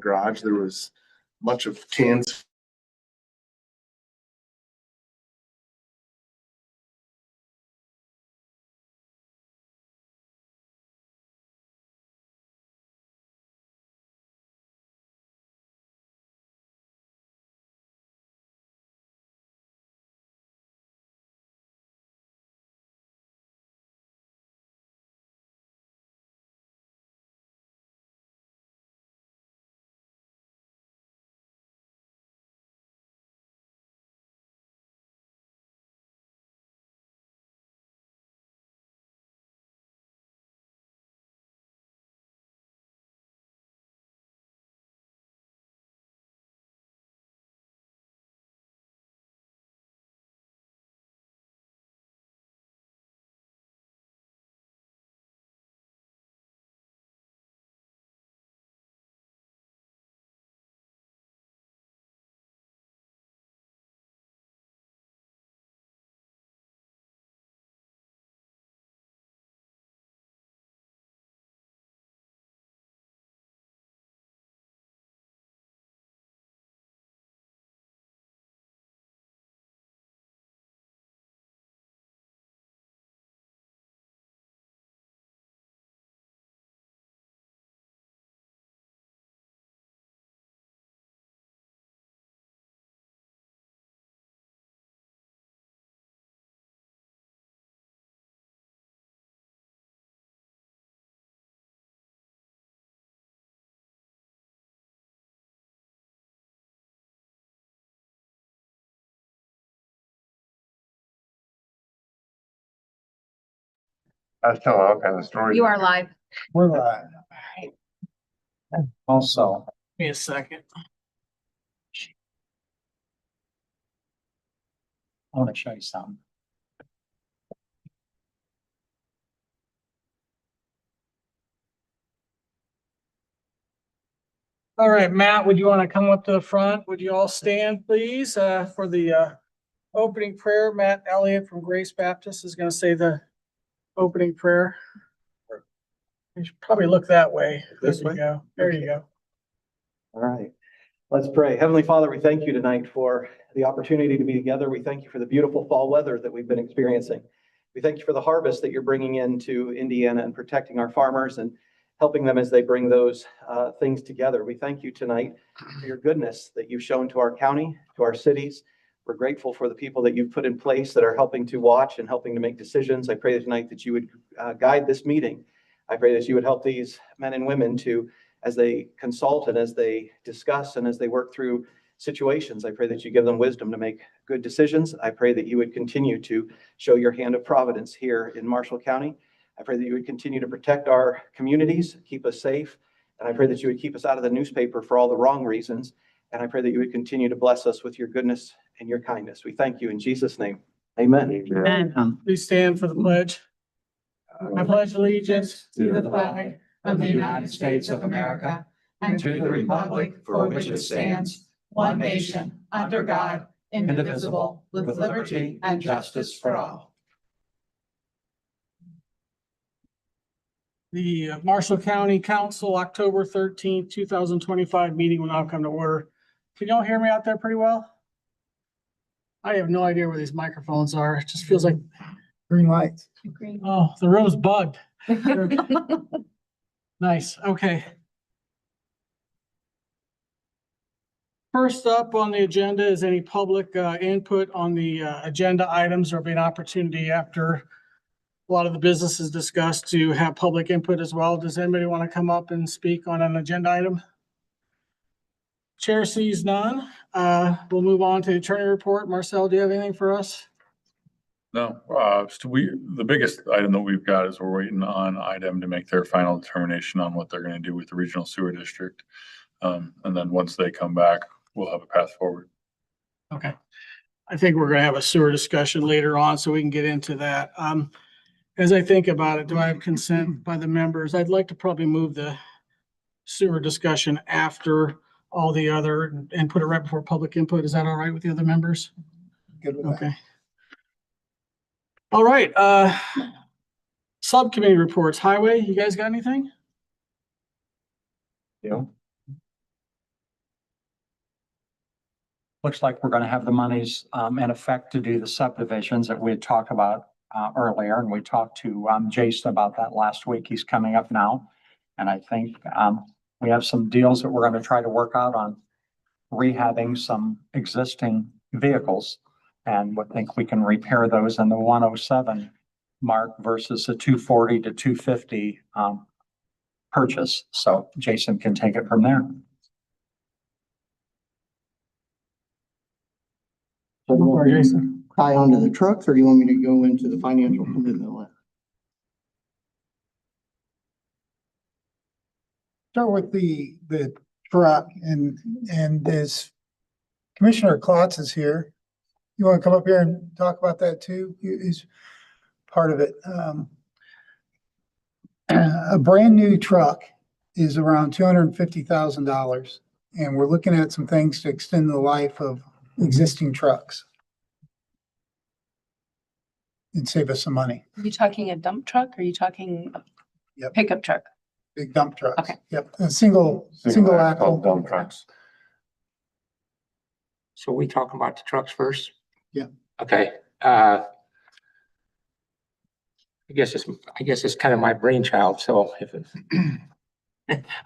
garage. There was much of cans. I was telling all kinds of stories. You are live. We're live. Also, Give me a second. I want to show you something. All right, Matt, would you want to come up to the front? Would you all stand, please, for the opening prayer? Matt Elliott from Grace Baptist is going to say the opening prayer. You should probably look that way. This There you way? go. There you go. All right, let's pray. Heavenly Father, we thank you tonight for the opportunity to be together. We thank you for the beautiful fall weather that we've been experiencing. We thank you for the harvest that you're bringing into Indiana and protecting our farmers and helping them as they bring those things together. We thank you tonight for your goodness that you've shown to our county, to our cities. We're grateful for the people that you've put in place that are helping to watch and helping to make decisions. I pray tonight that you would guide this meeting. I pray that you would help these men and women to, as they consult and as they discuss and as they work through situations, I pray that you give them wisdom to make good decisions. I pray that you would continue to show your hand of providence here in Marshall County. I pray that you would continue to protect our communities, keep us safe. And I pray that you would keep us out of the newspaper for all the wrong reasons. And I pray that you would continue to bless us with your goodness and your kindness. We thank you in Jesus' name. Amen. Amen. Please stand for the pledge. I pledge allegiance to the flag of the United States of America and to the republic for which it stands, one nation, under God, indivisible, with liberty and justice for all. The Marshall County Council, October 13th, 2025 meeting will now come to order. Can y'all hear me out there pretty well? I have no idea where these microphones are. It just feels like, Green lights. oh, the room's bugged. Nice, okay. First up on the agenda is any public input on the agenda items. There'll be an opportunity after a lot of the business is discussed to have public input as well. Does anybody want to come up and speak on an agenda item? Chair sees none. We'll move on to the attorney report. Marcel, do you have anything for us? No, so the biggest item that we've got is we're waiting on IDEM to make their final determination on what they're gonna do with the regional sewer district. And then once they come back, we'll have a path forward. Okay. I think we're gonna have a sewer discussion later on, so we can get into that. As I think about it, do I have consent by the members? I'd like to probably move the sewer discussion after all the other and put it right before public input. Is that all right with the other members? Good with that. Okay. All right, subcommittee reports. Highway, you guys got anything? Yeah. looks like we're gonna have the monies in effect to do the subdivisions that we had talked about earlier, and we talked to Jason about that last week. He's coming up now. And I think we have some deals that we're gonna try to work out on rehabbing some existing vehicles. And we think we can repair those in the 107 mark versus the 240 to 250 purchase. So Jason can take it from there. So you want me to Jason. tie onto the trucks, or do you want me to go into the financial commitment list? Start with the truck and as Commissioner Klotz is here. You want to come up here and talk about that too? He's part of it. A brand new truck is around $250,000, and we're looking at some things to extend the life of existing trucks and save us some money. Are you talking a dump truck? Or are you talking a Yep. pickup truck? Big dump trucks. Okay. Yep, a single axle. Dump trucks. So we talking about the trucks first? Yeah. Okay, I guess it's kind of my brainchild, so if it,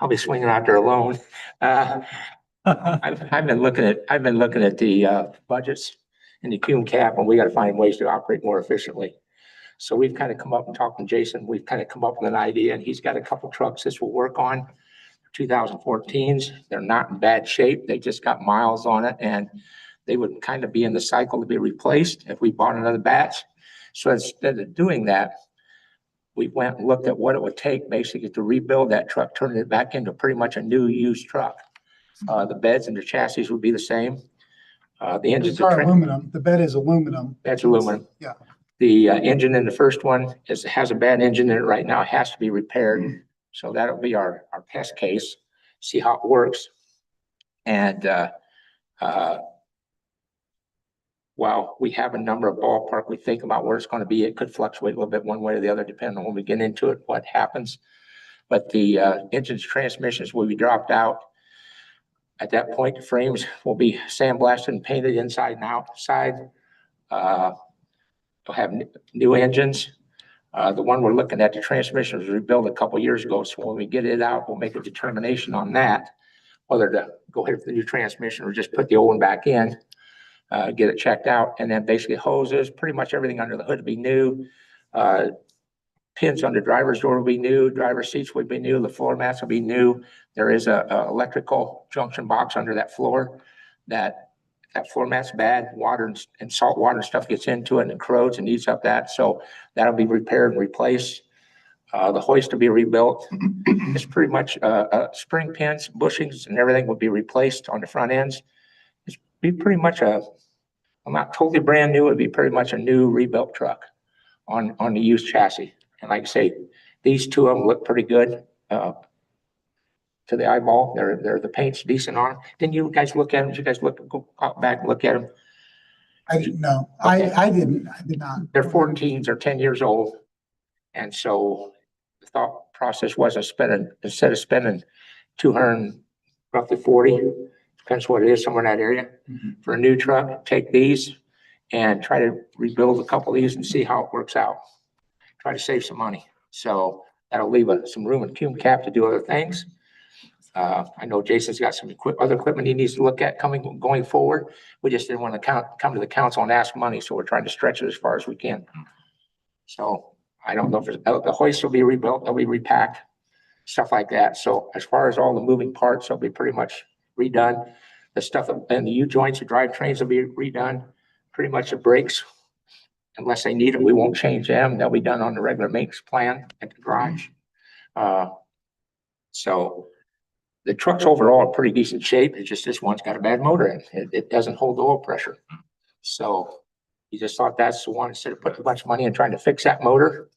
I'll be swinging out there alone. I've been looking at the budgets in the cum cap, and we gotta find ways to operate more efficiently. So we've kind of come up and talked to Jason, we've kind of come up with an idea, and he's got a couple trucks this will work on. 2014s, they're not in bad shape, they just got miles on it, and they would kind of be in the cycle to be replaced if we bought another batch. So instead of doing that, we went and looked at what it would take basically to rebuild that truck, turning it back into pretty much a new used truck. The beds and the chassis would be the same. The engines It's aluminum. The bed is aluminum. That's aluminum. Yeah. The engine in the first one has a bad engine in it right now, it has to be repaired. So that'll be our test case, see how it works. And while we have a number of ballpark, we think about where it's gonna be, it could fluctuate a little bit one way or the other, depending on when we get into it, what happens. But the engines, transmissions will be dropped out. At that point, the frames will be sandblasted and painted inside and outside. They'll have new engines. The one we're looking at, the transmission was rebuilt a couple years ago. So when we get it out, we'll make a determination on that, whether to go ahead with the new transmission or just put the old one back in, get it checked out. And then basically hoses, pretty much everything under the hood will be new. Pins on the driver's door will be new. Driver's seats will be new. The floor mats will be new. There is a electrical junction box under that floor that floor mat's bad. Water and salt water and stuff gets into it and it corrodes and eats up that. So that'll be repaired and replaced. The hoist will be rebuilt. It's pretty much spring pins, bushings, and everything will be replaced on the front ends. It's be pretty much not totally brand new. It'd be pretty much a new rebuilt truck on the used chassis. And like I say, these two of them look pretty good to the eyeball. The paint's decent on them. Didn't you guys look at them? Did you guys go out back and look at them? I didn't know. Okay. I did not. They're 14s or 10 years old. And so the thought process was instead of spending 200, roughly 40, depends what it is, somewhere in that area, for a new truck, take these and try to rebuild a couple of these and see how it works out. Try to save some money. So that'll leave some room in cum cap to do other things. I know Jason's got some other equipment he needs to look at going forward. We just didn't want to come to the council and ask money, so we're trying to stretch it as far as we can. So I don't know if the hoist will be rebuilt, they'll be repacked, stuff like that. So as far as all the moving parts, they'll be pretty much redone. The stuff and the U-joints, the drivetrains will be redone. Pretty much the brakes, unless they need it, we won't change them. They'll be done on the regular maintenance plan at the garage. So the truck's overall in pretty decent shape. It's just this one's got a bad motor in it. It doesn't hold the oil pressure. So he just thought that's the one, instead of putting a bunch of money in trying to fix that motor.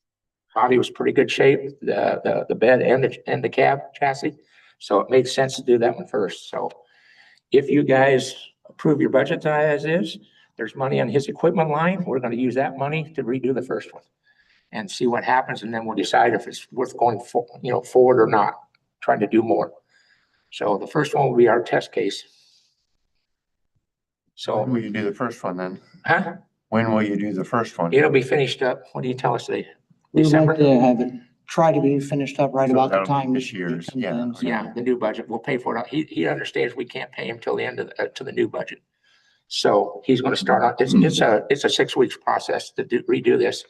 Body was pretty good shape, the bed and the cab chassis. So it made sense to do that one first. So if you guys approve your budget tonight as is, there's money on his equipment line. We're going to use that money to redo the first one and see what happens. And then we'll decide if it's worth going forward or not, trying to do more. So the first one will be our test case. So, When will you do the first one then? huh? When will you do the first one? It'll be finished up. What do you tell us today? We would like December? to have it, try to be finished up right So about the that'll be time. this year's, yeah. Yeah, the new budget. We'll pay for it. He understands we can't pay him till the end of, to the new budget. So he's gonna start on, it's a 6 weeks process to redo this.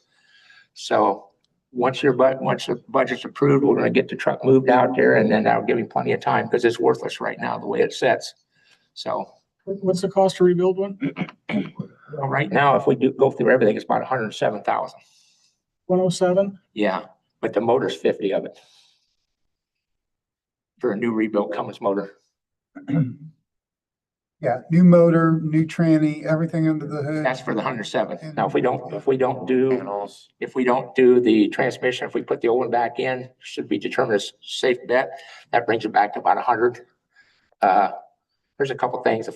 So once once the budget's approved, we're gonna get the truck moved out there and then that'll give him plenty of time because it's worthless right now, the way it sets. So What's the cost to rebuild one? well, right now, if we do go through everything, it's about 107,000. 107? Yeah, but the motor's 50 of it. For a new rebuilt Cummins motor. Yeah, new motor, new tranny, everything under the hood. That's for the 107. Now, if we don't do Panels. the transmission, if we put the old one back in, should be determined as safe bet. That brings it back to about 100. There's a couple things, the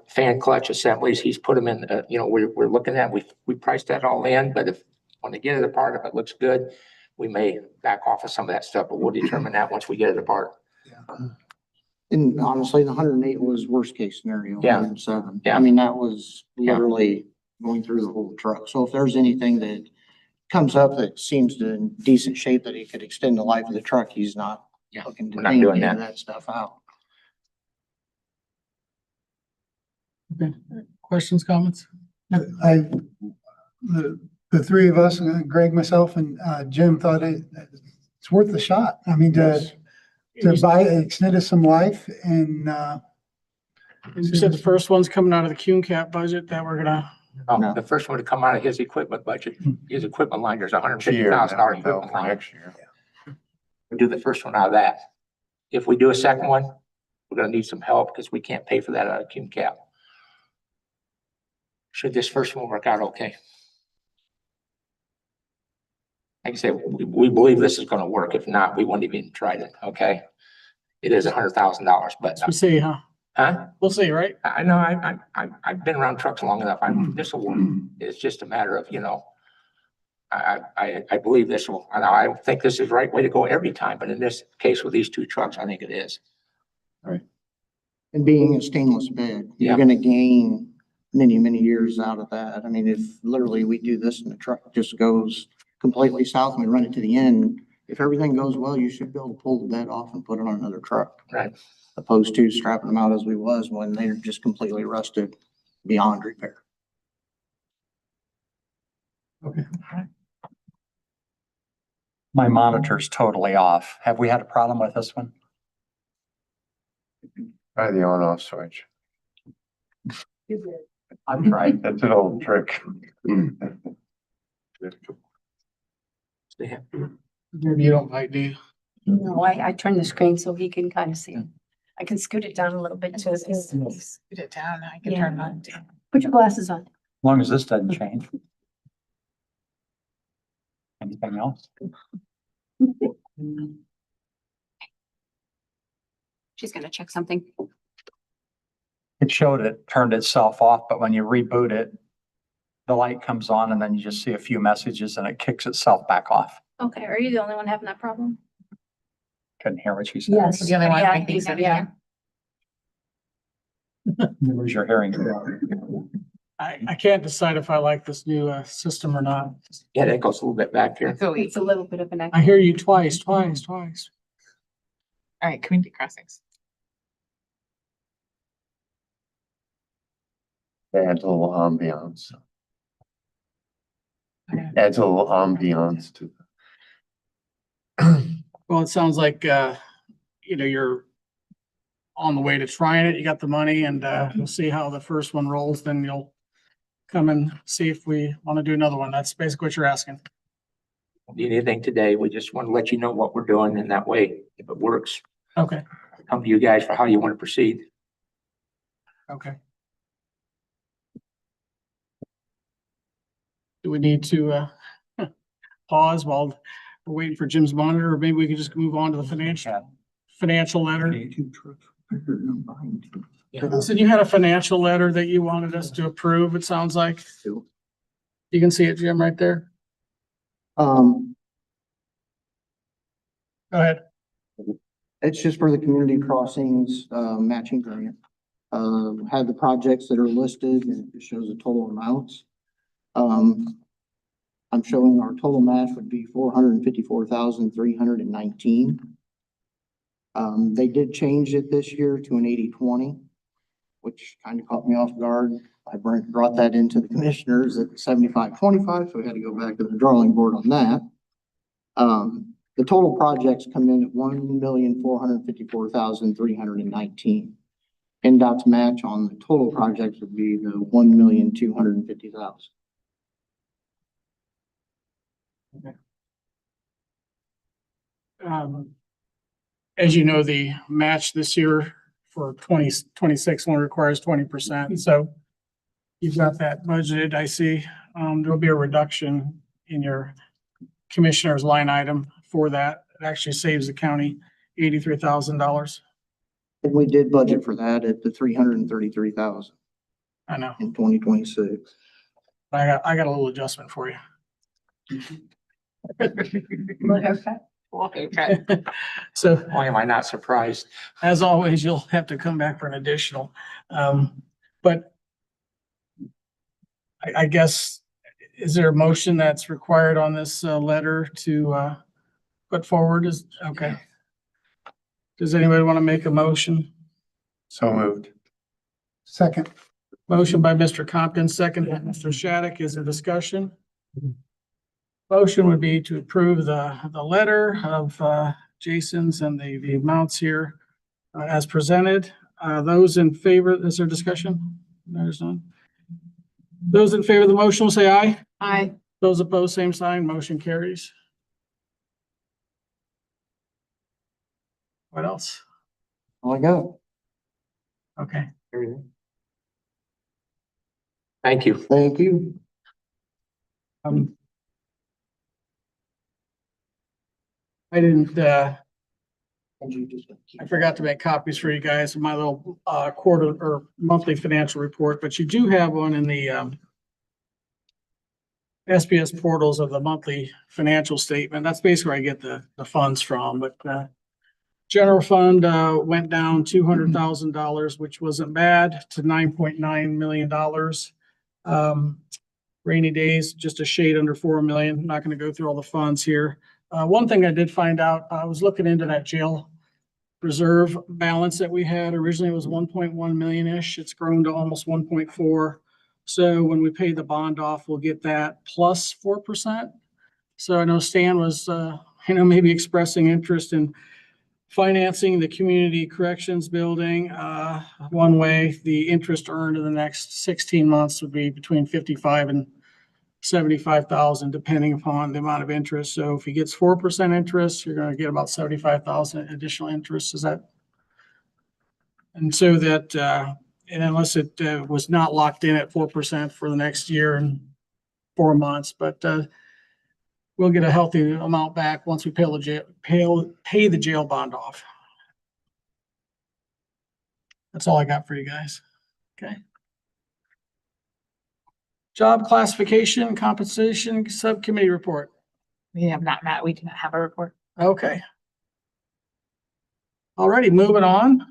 fan clutch assemblies, he's put them in, we're looking at, we priced that all in, but if, when they get it apart, if it looks good, we may back off of some of that stuff, but we'll determine that once we get it apart. And honestly, the 108 was worst case scenario. Yeah. 107. Yeah. I mean, that was Yeah. literally going through the whole truck. So if there's anything that comes up that seems to in decent shape that it could extend the life of the truck, he's not Yeah, looking to we're not change doing any of that. that stuff out. Okay. Questions, comments? The three of us, Greg, myself and Jim thought it's worth the shot. I mean, to buy, extend us some life and, You said the first one's coming out of the Cume Cap budget that we're gonna, Oh, the first one to come out of his equipment budget, his equipment line, there's Year, $150,000 that'll equipment for line. next year. We do the first one out of that. If we do a second one, we're gonna need some help because we can't pay for that out of Cume Cap. Should this first one work out okay? Like I said, we believe this is gonna work. If not, we wouldn't even try it, okay? It is $100,000, but, we'll see, huh? huh? We'll see, right? I know, I've been around trucks long enough. This will work. It's just a matter of, I believe this will, and I think this is the right way to go every time, but in this case with these two trucks, I think it is. And being a stainless bed, Yeah. you're gonna gain many, many years out of that. I mean, if literally we do this and the truck just goes completely south and we run it to the end, if everything goes well, you should be able to pull the bed off and put it on another truck. Right. Opposed to strapping them out as we was when they're just completely rusted beyond repair. My monitor's totally off. Have we had a problem with this one? Try the on off switch. I've tried. That's an old trick. Maybe you don't like, do you? No, I turned the screen so he can kind of see it. I can scoot it down a little bit too. Scoot it down, I can Yeah. turn on. Put your glasses on. As long as this doesn't change. Anything else? She's gonna check something. It showed it turned itself off, but when you reboot it, the light comes on and then you just see a few messages and it kicks itself back off. Okay, are you the only one having that problem? Couldn't hear what she said. Yes. The only one, Yeah, I think so, yeah. Lose your hearing. I can't decide if I like this new system or not. Yeah, that goes a little bit back here. So It's a little bit of an echo. I hear you twice. all right, community crossings. Adds a little ambiance. Adds a little ambiance to. Well, it sounds like, you're on the way to trying it. You got the money and we'll see how the first one rolls. Then you'll come and see if we want to do another one. That's basically what you're asking. Need anything today, we just want to let you know what we're doing and that way, if it works, Okay, come to you guys for how you want to proceed. okay. Do we need to pause while we're waiting for Jim's monitor, or maybe we could just move on to the financial letter? So you had a financial letter that you wanted us to approve, it sounds like. You can see it, Jim, right there. Go ahead. It's just for the community crossings, matching grant. Had the projects that are listed and it shows the total amounts. I'm showing our total match would be 454,319. They did change it this year to an 80-20, which kind of caught me off guard. I brought that into the commissioners at 75-25, so we had to go back to the drawing board on that. The total projects come in at 1,454,319. NDOT's match on the total projects would be the 1,250,000. As you know, the match this year for 2026 only requires 20%. So you've got that budgeted, I see. There'll be a reduction in your commissioner's line item for that. It actually saves the county $83,000. And we did budget for that at the 333,000 I know. in 2026. I got a little adjustment for you. Okay. So Why am I not surprised? as always, you'll have to come back for an additional. But I guess, is there a motion that's required on this letter to put forward? Okay. Does anybody want to make a motion? So moved. Second. Motion by Mr. Compton, second by Mr. Shattuck. Is there discussion? Motion would be to approve the letter of Jason's and the amounts here as presented. Those in favor, is there discussion? There's none. Those in favor of the motion will say aye. Aye. Those opposed, same sign. Motion carries. What else? All I got. Okay. Thank you. Thank you. I didn't, And you just. I forgot to make copies for you guys of my little quarter or monthly financial report, but you do have one in the SPS portals of the monthly financial statement. That's basically where I get the funds from, but general fund went down $200,000, which wasn't bad, to $9.9 million. Rainy days, just a shade under 4 million. I'm not going to go through all the funds here. One thing I did find out, I was looking into that jail reserve balance that we had. Originally it was 1.1 million-ish. It's grown to almost 1.4. So when we pay the bond off, we'll get that plus 4%. So I know Stan was, maybe expressing interest in financing the community corrections building. One way the interest earned in the next 16 months would be between 55 and 75,000, depending upon the amount of interest. So if he gets 4% interest, you're going to get about 75,000 additional interest. Is that? And so that, and unless it was not locked in at 4% for the next year and 4 months, but we'll get a healthy amount back once we pay the jail bond off. That's all I got for you guys. Okay. Job classification, compensation, subcommittee report. We have not met. We do not have a report. Okay. Alrighty, moving on.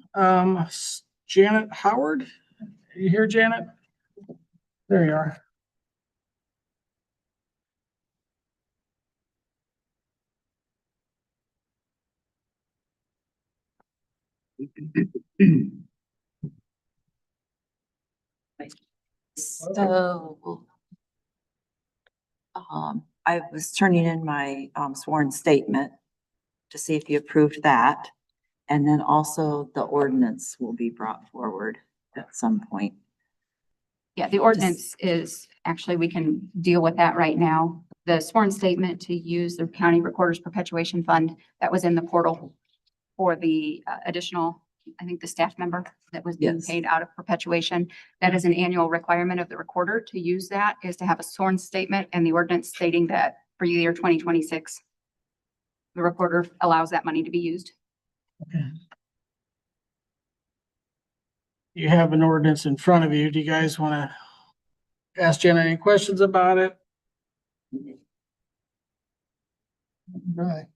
Janet Howard, are you here, Janet? There you are. So, I was turning in my sworn statement to see if you approved that. And then also the ordinance will be brought forward at some point. Yeah, the ordinance is, actually, we can deal with that right now. The sworn statement to use the county recorder's perpetuation fund that was in the portal for the additional, I think, the staff member that was being Yes. paid out of perpetuation. That is an annual requirement of the recorder to use that, is to have a sworn statement and the ordinance stating that for the year 2026, the recorder allows that money to be used. Okay. You have an ordinance in front of you. Do you guys want to ask Jenna any questions about it? Right.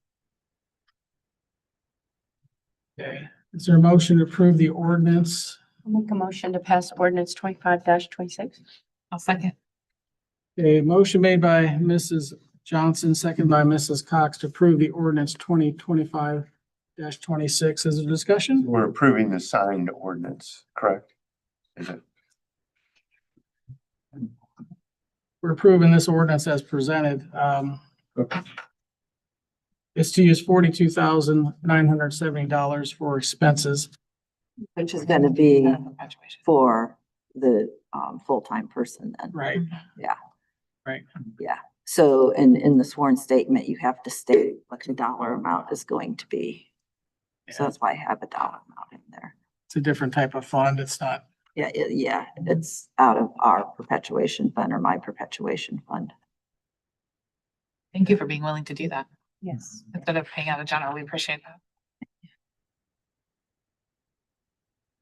Okay. Is there a motion to approve the ordinance I'll make a motion to pass ordinance 25-26. I'll second. A motion made by Mrs. Johnson, second by Mrs. Cox to approve the ordinance 2025-26. Is there discussion? We're approving the signed ordinance, correct? Is it? We're approving this ordinance as presented. It's to use $42,970 for expenses. Which is gonna be for the, full-time person then. Right. Yeah. Right. Yeah. So in the sworn statement, you have to state what the dollar amount is going to be. So that's why I have a dollar amount in there. It's a different type of fund. It's not, Yeah, it's out of our perpetuation fund or my perpetuation fund. Thank you for being willing to do that Yes. instead of paying out of general. We appreciate that.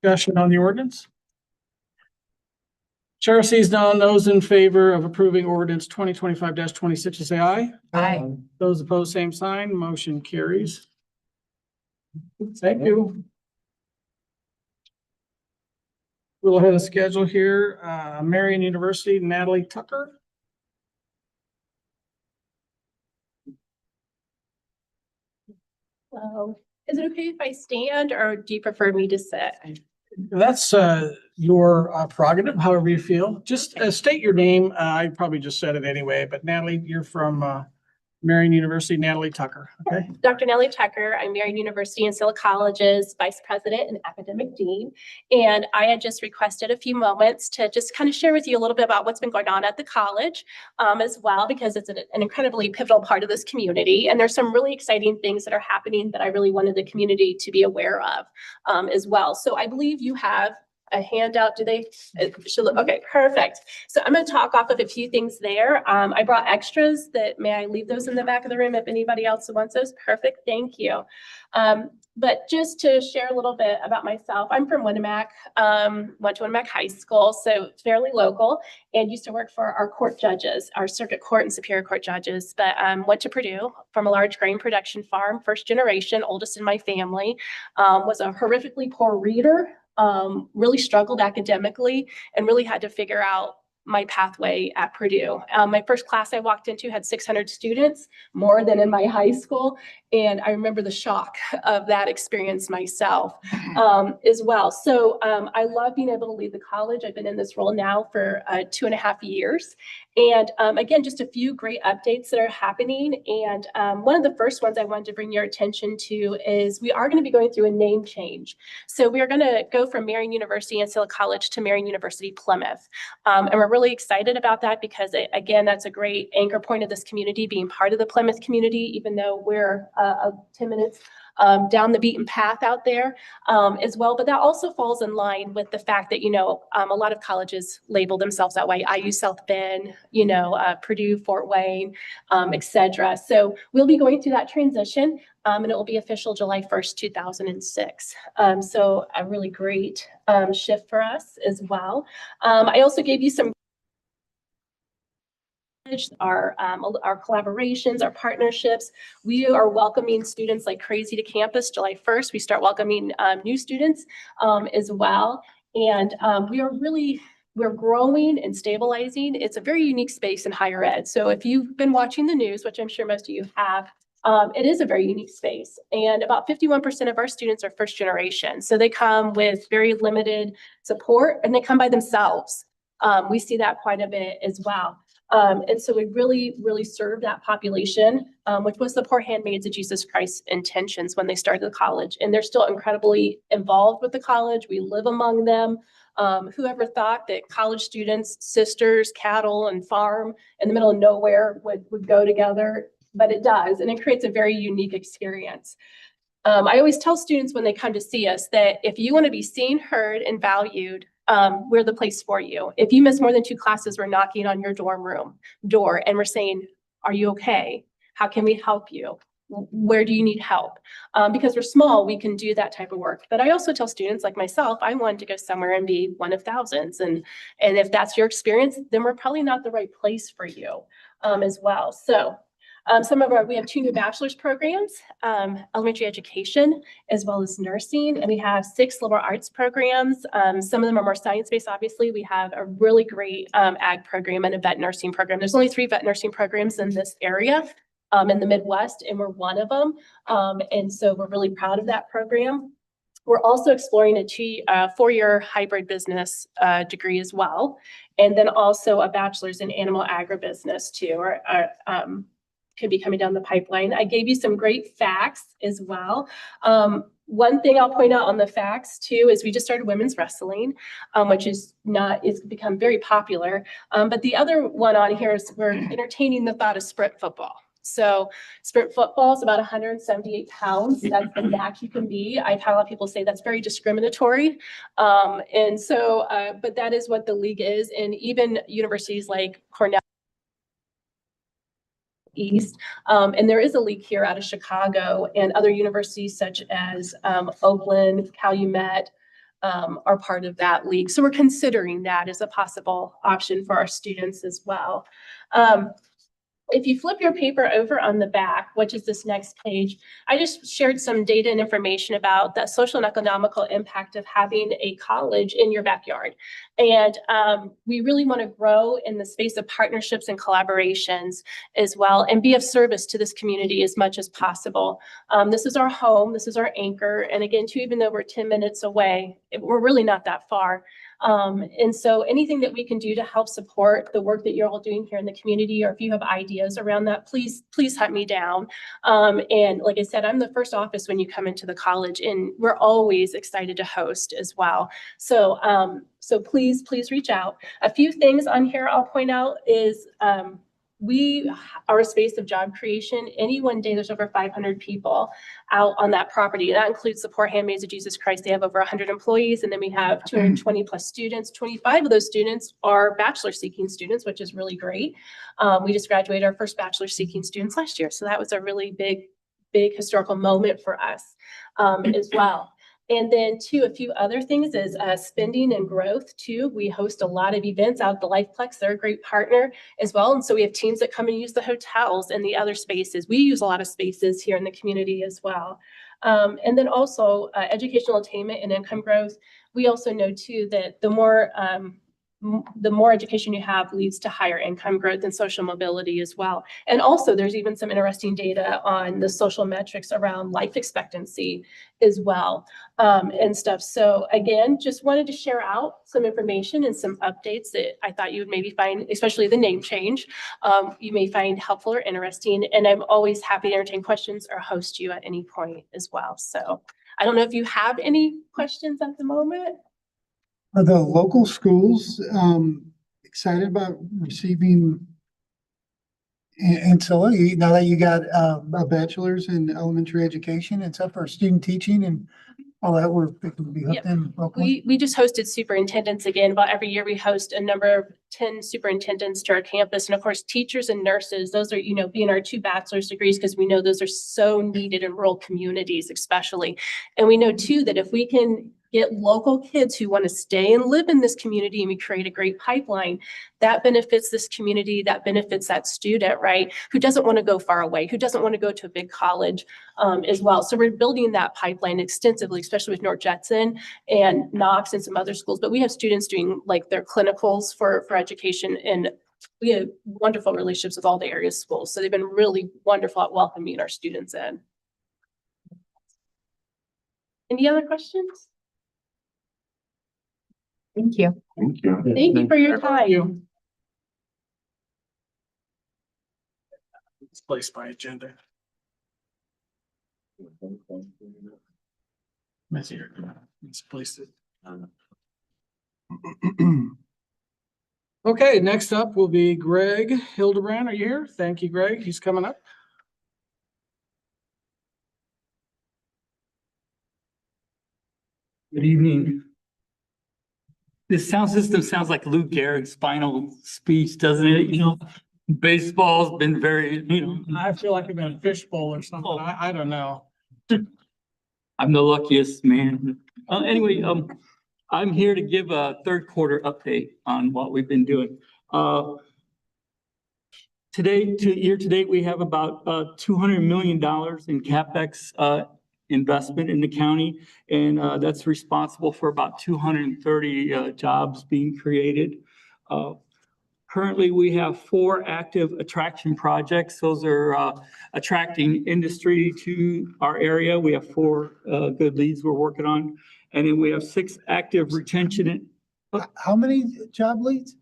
discussion on the ordinance? Chair sees none. Those in favor of approving ordinance 2025-26, say aye. Aye. Those opposed, same sign. Motion carries. Thank you. We'll ahead of schedule here. Marion University, Natalie Tucker. Is it okay if I stand or do you prefer me to sit? That's your prerogative, however you feel. Just state your name. I probably just said it anyway, but Natalie, you're from Marion University, Natalie Tucker, okay? Dr. Nellie Tucker, I'm Marion University and Silla College's Vice President and Academic Dean. And I had just requested a few moments to just kind of share with you a little bit about what's been going on at the college as well, because it's an incredibly pivotal part of this community. And there's some really exciting things that are happening that I really wanted the community to be aware of as well. So I believe you have a handout. Do they? It should look, okay, perfect. So I'm going to talk off of a few things there. I brought extras that, may I leave those in the back of the room if anybody else wants those? Perfect, thank you. But just to share a little bit about myself, I'm from Winnemac, went to Winnemac High School, so fairly local, and used to work for our court judges, our circuit court and superior court judges, but went to Purdue from a large grain production farm, first generation, oldest in my family, was a horrifically poor reader, really struggled academically and really had to figure out my pathway at Purdue. My first class I walked into had 600 students, more than in my high school. And I remember the shock of that experience myself as well. So I love being able to lead the college. I've been in this role now for 2.5 years. And again, just a few great updates that are happening. And one of the first ones I wanted to bring your attention to is we are going to be going through a name change. So we are going to go from Marion University and Silla College to Marion University Plymouth. And we're really excited about that because, again, that's a great anchor point of this community, being part of the Plymouth community, even though we're 10 minutes down the beaten path out there as well. But that also falls in line with the fact that, you know, a lot of colleges label themselves that way. IU South Bend, you know, Purdue, Fort Wayne, et cetera. So we'll be going through that transition and it will be official July 1st, 2006. So a really great shift for us as well. I also gave you some our collaborations, our partnerships. We are welcoming students like crazy to campus July 1st. We start welcoming new students as well. And we're growing and stabilizing. It's a very unique space in higher ed. So if you've been watching the news, which I'm sure most of you have, it is a very unique space. And about 51% of our students are first generation. So they come with very limited support and they come by themselves. We see that quite a bit as well. And so we really, really serve that population, which was the poor handmaids of Jesus Christ's intentions when they started the college. And they're still incredibly involved with the college. We live among them. Whoever thought that college students, sisters, cattle, and farm in the middle of nowhere would go together, but it does. And it creates a very unique experience. I always tell students when they come to see us that if you want to be seen, heard, and valued, we're the place for you. If you miss more than 2 classes, we're knocking on your dorm room door and we're saying, are you okay? How can we help you? Where do you need help? Because we're small, we can do that type of work. But I also tell students like myself, I wanted to go somewhere and be one of thousands. And if that's your experience, then we're probably not the right place for you as well. So We have 2 new bachelor's programs, elementary education as well as nursing, and we have 6 liberal arts programs. Some of them are more science-based, obviously. We have a really great ag program and a vet nursing program. There's only 3 vet nursing programs in this area in the Midwest, and we're one of them. And so we're really proud of that program. We're also exploring a 4-year hybrid business degree as well, and then also a bachelor's in animal agribusiness too, could be coming down the pipeline. I gave you some great facts as well. One thing I'll point out on the facts too is we just started women's wrestling, which is become very popular. But the other one on here is we're entertaining the thought of sprint football. So sprint football is about 178 pounds. That's the max you can be. I've had a lot of people say that's very discriminatory. But that is what the league is. And even universities like Cornell East, and there is a league here out of Chicago, and other universities such as Oakland, Calumet, are part of that league. So we're considering that as a possible option for our students as well. If you flip your paper over on the back, which is this next page, I just shared some data and information about the social and economical impact of having a college in your backyard. And we really want to grow in the space of partnerships and collaborations as well, and be of service to this community as much as possible. This is our home, this is our anchor. And again, too, even though we're 10 minutes away, we're really not that far. And so anything that we can do to help support the work that you're all doing here in the community, or if you have ideas around that, please hunt me down. And like I said, I'm the first office when you come into the college, and we're always excited to host as well. So, please reach out. A few things on here I'll point out is, we are a space of job creation. Any one day, there's over 500 people out on that property. That includes the Poor Handmaids of Jesus Christ. They have over 100 employees, and then we have 220 plus students. 25 of those students are bachelor seeking students, which is really great. We just graduated our first bachelor seeking students last year. So that was a really big historical moment for us as well. And then too, a few other things is spending and growth too. We host a lot of events out at the Lifeplex. They're a great partner as well. And so we have teams that come and use the hotels and the other spaces. We use a lot of spaces here in the community as well. And then also educational attainment and income growth. We also know too that the more education you have leads to higher income growth and social mobility as well. And also there's even some interesting data on the social metrics around life expectancy as well, and stuff. So again, just wanted to share out some information and some updates that I thought you would maybe find, especially the name change, you may find helpful or interesting. And I'm always happy to entertain questions or host you at any point as well. So I don't know if you have any questions at the moment. Are the local schools excited about receiving Ancilla now that you got a bachelor's in elementary education and stuff for student teaching and all that work that can be hooked in locally? We just hosted superintendents again. About every year we host a number of 10 superintendents to our campus. And of course, teachers and nurses, those are, being our 2 bachelor's degrees, because we know those are so needed in rural communities, especially. And we know too, that if we can get local kids who want to stay and live in this community, and we create a great pipeline, that benefits this community, that benefits that student, right? Who doesn't want to go far away, who doesn't want to go to a big college as well. So we're building that pipeline extensively, especially with North Judson and Knox and some other schools. But we have students doing like their clinicals for education, and we have wonderful relationships with all the area schools. So they've been really wonderful at welcoming our students in. Any other questions? Thank you. Thank you. Thank you for your time. It's placed by agenda. It's placed it. Okay, next up will be Greg Hildebrand. Are you here? Thank you, Greg. He's coming up. Good evening. This sound system sounds like Lou Gehrig's final speech, doesn't it? Baseball's been very, I feel like I'm in a fishbowl or something. I don't know. I'm the luckiest man. Anyway, I'm here to give a third quarter update on what we've been doing. year to date, we have about $200 million in CapEx investment in the county. And that's responsible for about 230 jobs being created. Currently, we have 4 active attraction projects. Those are attracting industry to our area. We have 4 good leads we're working on. And then we have 6 active retention. How many job leads?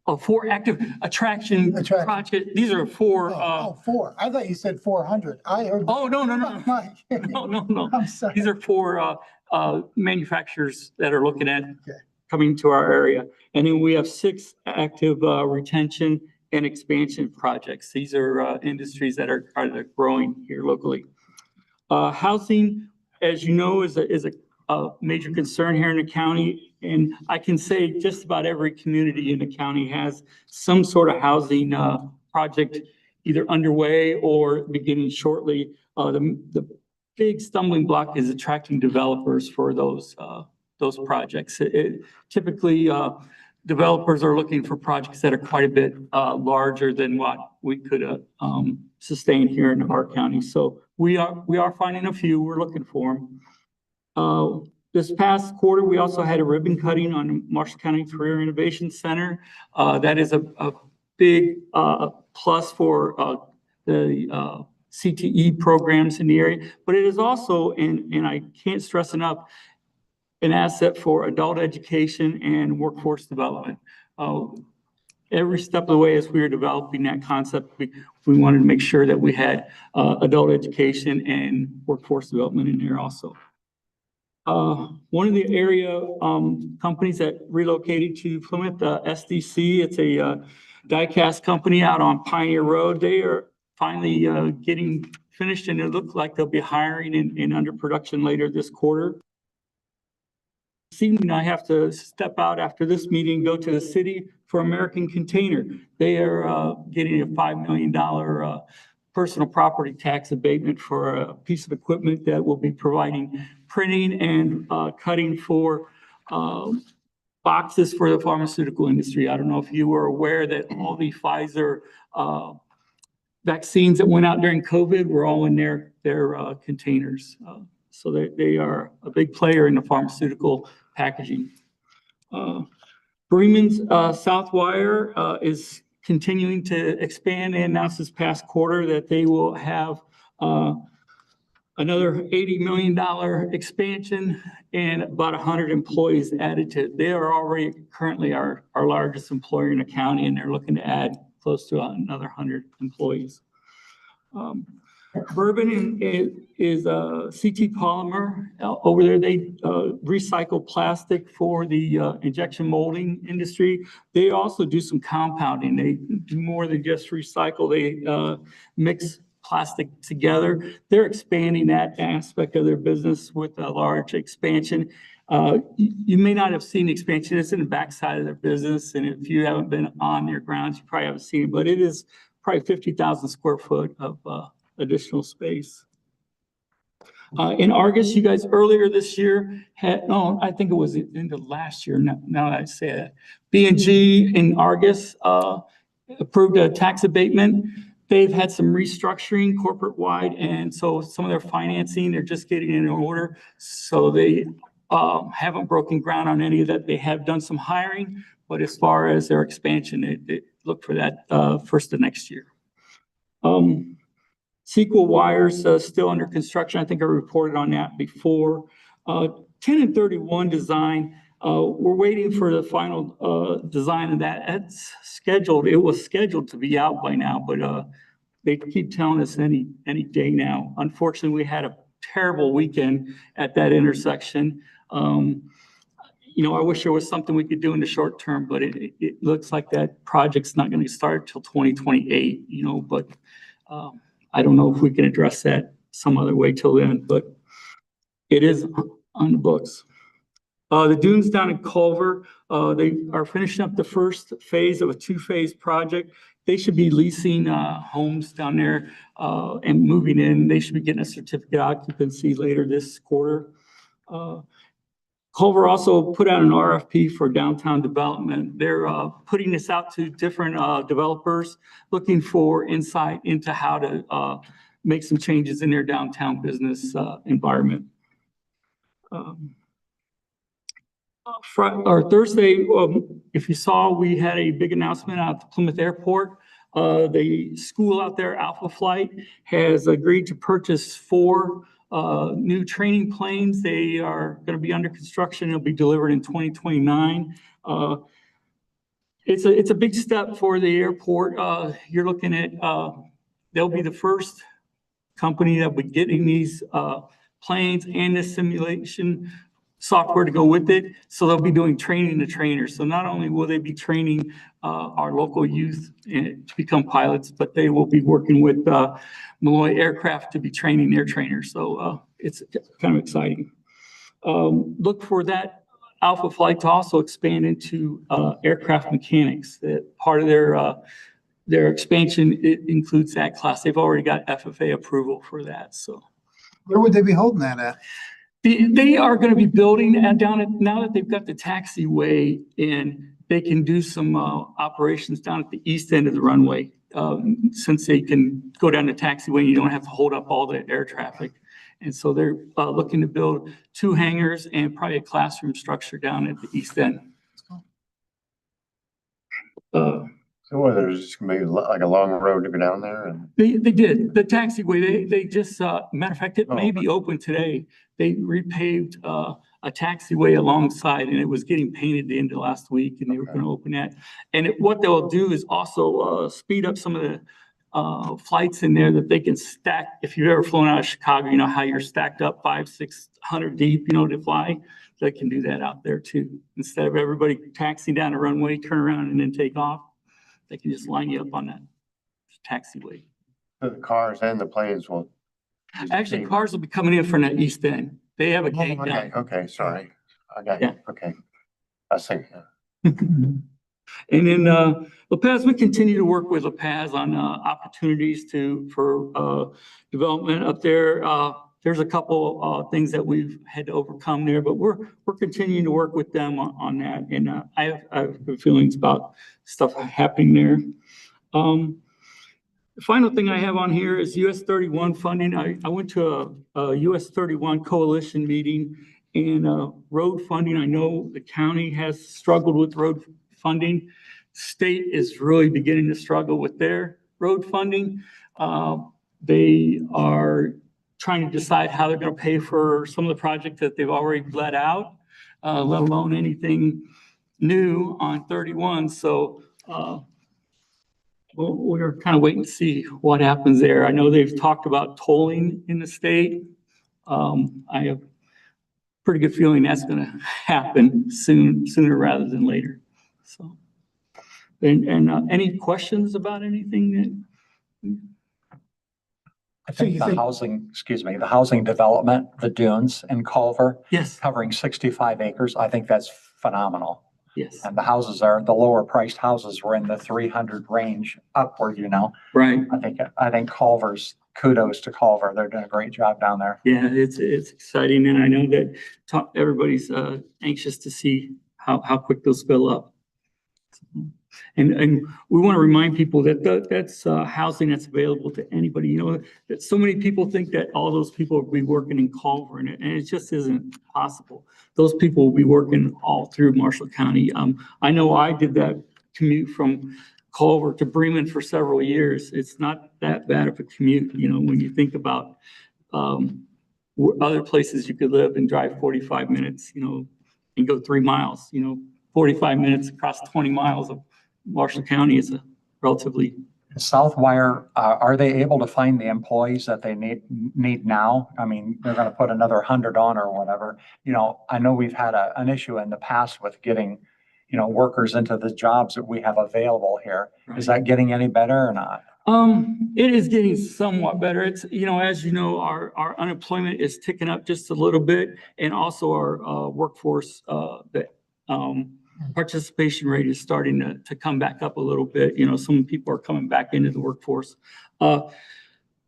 4 active attraction projects. These are 4. 4. I thought you said 400. I heard. Oh, no. Mike. No. I'm sorry. These are 4 manufacturers that are looking at coming to our area. And then we have 6 active retention and expansion projects. These are industries that are growing here locally. Housing, as you know, is a major concern here in the county. And I can say just about every community in the county has some sort of housing project either underway or beginning shortly. The big stumbling block is attracting developers for those projects. Typically, developers are looking for projects that are quite a bit larger than what we could sustain here in our county. So we are finding a few. We're looking for them. This past quarter, we also had a ribbon cutting on Marshall County Career Innovation Center. That is a big plus for the CTE programs in the area, but it is also, and I can't stress enough, an asset for adult education and workforce development. Every step of the way as we were developing that concept, we wanted to make sure that we had adult education and workforce development in there also. One of the area companies that relocated to Plymouth, SDC, it's a die-cast company out on Pioneer Road. They are finally getting finished, and it looks like they'll be hiring in under production later this quarter. This evening, I have to step out after this meeting and go to the city for American Container. They are getting a $5 million personal property tax abatement for a piece of equipment that will be providing printing and cutting for boxes for the pharmaceutical industry. I don't know if you were aware that all the Pfizer vaccines that went out during COVID were all in their containers. So they are a big player in the pharmaceutical packaging. Bremen's Southwire is continuing to expand. They announced this past quarter that they will have another $80 million expansion and about 100 employees added to it. They are already currently our largest employer in the county, and they're looking to add close to another 100 employees. Bourbon is a CT Polymer. Over there, they recycle plastic for the injection molding industry. They also do some compounding. They do more than just recycle. They mix plastic together. They're expanding that aspect of their business with a large expansion. You may not have seen the expansion. It's in the backside of their business. And if you haven't been on their grounds, you probably haven't seen it, but it is probably 50,000 square foot of additional space. In Argus, you guys earlier this year I think it was into last year. Now that I say that, B&G in Argus approved a tax abatement. They've had some restructuring corporate-wide, and so some of their financing, they're just getting in order. So they haven't broken ground on any of that. They have done some hiring, but as far as their expansion, they look for that first of next year. Sequel Wires still under construction. I think I reported on that before. 10 and 31 design. We're waiting for the final design of that. It's scheduled. It was scheduled to be out by now, but they keep telling us any day now. Unfortunately, we had a terrible weekend at that intersection. I wish there was something we could do in the short term, but it looks like that project's not going to start till 2028. But I don't know if we can address that some other way till then, but it is on the books. The dunes down in Culver, they are finishing up the first phase of a 2-phase project. They should be leasing homes down there and moving in. They should be getting a certificate of occupancy later this quarter. Culver also put out an RFP for downtown development. They're putting this out to different developers, looking for insight into how to make some changes in their downtown business environment. Thursday, if you saw, we had a big announcement out at the Plymouth Airport. The school out there, Alpha Flight, has agreed to purchase 4 new training planes. They are going to be under construction. They'll be delivered in 2029. It's a big step for the airport. You're looking at, they'll be the first company that will be getting these planes and the simulation software to go with it. So they'll be doing training to trainers. So not only will they be training our local youth to become pilots, but they will be working with Malloy Aircraft to be training their trainers. So it's kind of exciting. Look for that Alpha Flight to also expand into aircraft mechanics. That part of their expansion, it includes that class. They've already got FFA approval for that. So Where would they be holding that at? they are going to be building down at, now that they've got the taxiway in, they can do some operations down at the east end of the runway. Since they can go down the taxiway, you don't have to hold up all the air traffic. And so they're looking to build 2 hangars and probably a classroom structure down at the east end. So whether there's just gonna be like a long road to go down there and. They did, the taxiway, they just, matter of fact, it may Oh, be open today. They repaved a taxiway alongside and it was getting painted the end of last week and they were gonna open that. And what they'll do is also speed up some of the flights in there that they can stack. If you've ever flown out of Chicago, you know how you're stacked up 500-600 deep, you know, to fly. They can do that out there too. Instead of everybody taxiing down the runway, turn around and then take off, they can just line you up on that taxiway. The cars and the planes will. Actually, cars will be coming in from the east end. They have a gate down. Okay, sorry. I got you. Okay. I was thinking. And then La Paz, we continue to work with La Paz on opportunities for development up there. There's a couple things that we've had to overcome there, but we're continuing to work with them on that. And I have good feelings about stuff happening there. The final thing I have on here is US 31 funding. I went to a US 31 coalition meeting and road funding. I know the county has struggled with road funding. State is really beginning to struggle with their road funding. They are trying to decide how they're going to pay for some of the projects that they've already let out, let alone anything new on 31. So we're kind of waiting to see what happens there. I know they've talked about tolling in the state. I have a pretty good feeling that's going to happen sooner rather than later. So, and any questions about anything that? I think the housing, excuse me, the housing development, the dunes in Culver. Yes. Covering 65 acres. I think that's phenomenal. Yes. And the houses are, the lower priced houses were in the 300 range upward, you know. Right. I think Culver's, kudos to Culver. They're doing a great job down there. Yeah, it's exciting. And I know that everybody's anxious to see how quick they'll fill up. And we want to remind people that that's housing that's available to anybody. You know, that so many people think that all those people will be working in Culver, and it just isn't possible. Those people will be working all through Marshall County. I know I did that commute from Culver to Bremen for several years. It's not that bad of a commute, you know, when you think about other places you could live and drive 45 minutes, you know, and go 3 miles, you know, 45 minutes across 20 miles of Marshall County is a relatively. Southwire, are they able to find the employees that they need now? I mean, they're going to put another 100 on or whatever. You know, I know we've had an issue in the past with getting, you know, workers into the jobs that we have available here. Right. Is that getting any better or not? It is getting somewhat better. It's, you know, as you know, our unemployment is ticking up just a little bit, and also our workforce participation rate is starting to come back up a little bit. You know, some people are coming back into the workforce.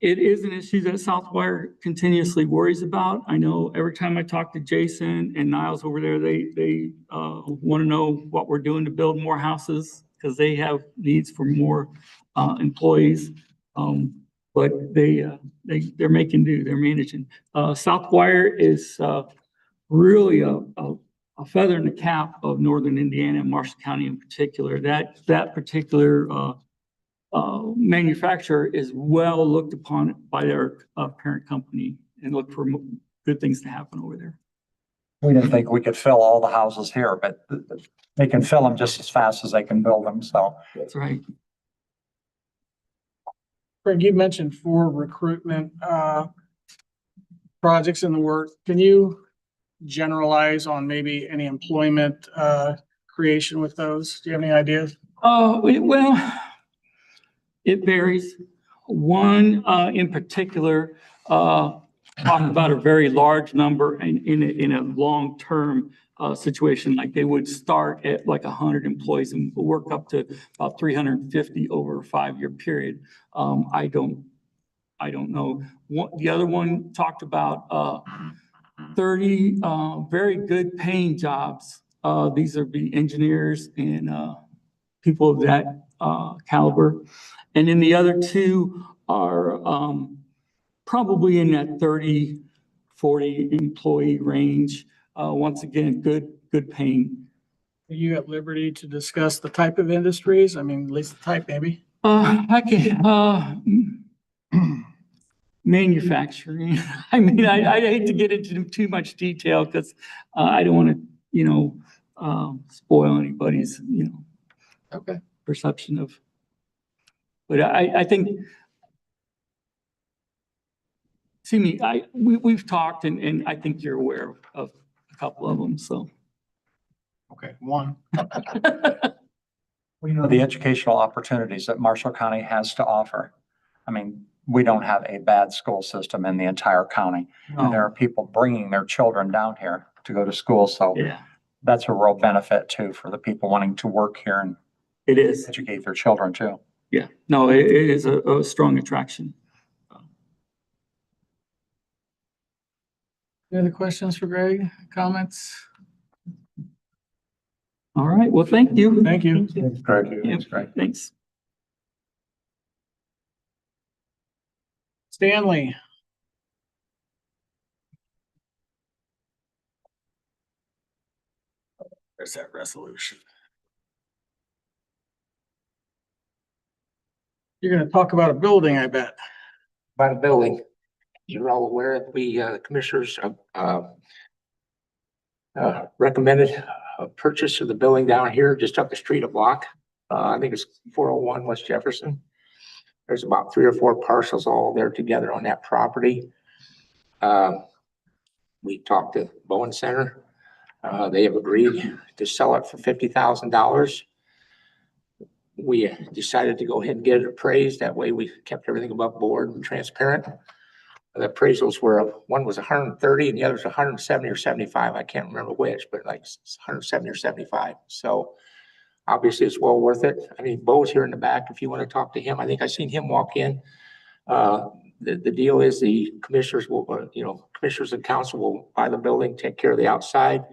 It is an issue that Southwire continuously worries about. I know every time I talk to Jason and Niles over there, they want to know what we're doing to build more houses because they have needs for more employees. But they're making do, they're managing. Southwire is really a feather in the cap of Northern Indiana and Marshall County in particular. That particular manufacturer is well looked upon by their parent company and look for good things to happen over there. We didn't think we could fill all the houses here, but they can fill them just as fast as they can build them, so. That's right. Craig, you mentioned 4 recruitment projects in the works. Can you generalize on maybe any employment creation with those? Do you have any ideas? Well, it varies. One in particular talked about a very large number in a long-term situation, like they would start at like 100 employees and work up to about 350 over a 5-year period. I don't know. The other one talked about 30 very good paying jobs. These are the engineers and people of that caliber. And then the other 2 are probably in that 30, 40 employee range. Once again, good paying. Are you at liberty to discuss the type of industries? I mean, at least the type maybe. I can, manufacturing. I mean, I hate to get into too much detail because I don't want to, spoil anybody's, Okay. perception of. But I think, see me, we've talked and I think you're aware of a couple of them, so. Okay, 1. We know the educational opportunities that Marshall County has to offer. I mean, we don't have a bad school system in the entire county. And there are people bringing their children down here to go to school, so Yeah, that's a real benefit too for the people wanting to work here and it is. educate their children too. Yeah, no, it is a strong attraction. Any other questions for Greg? Comments? All right, well, thank you. Thank you. Correct. Yep, thanks. Stanley. There's that resolution. You're gonna talk about a building, I bet. About a building. You're all aware that we, commissioners, recommended a purchase of the building down here, just up the street a block. I think it's 401 West Jefferson. There's about 3 or 4 parcels all there together on that property. We talked to Bowen Center. They have agreed to sell it for $50,000. We decided to go ahead and get it appraised. That way we kept everything above board and transparent. The appraisals were, one was 130 and the other was 170 or 75. I can't remember which, but like 170 or 75. So obviously it's well worth it. I mean, Bo's here in the back if you want to talk to him. I think I seen him walk in. The deal is the commissioners will, commissioners and council will buy the building, take care of the outside.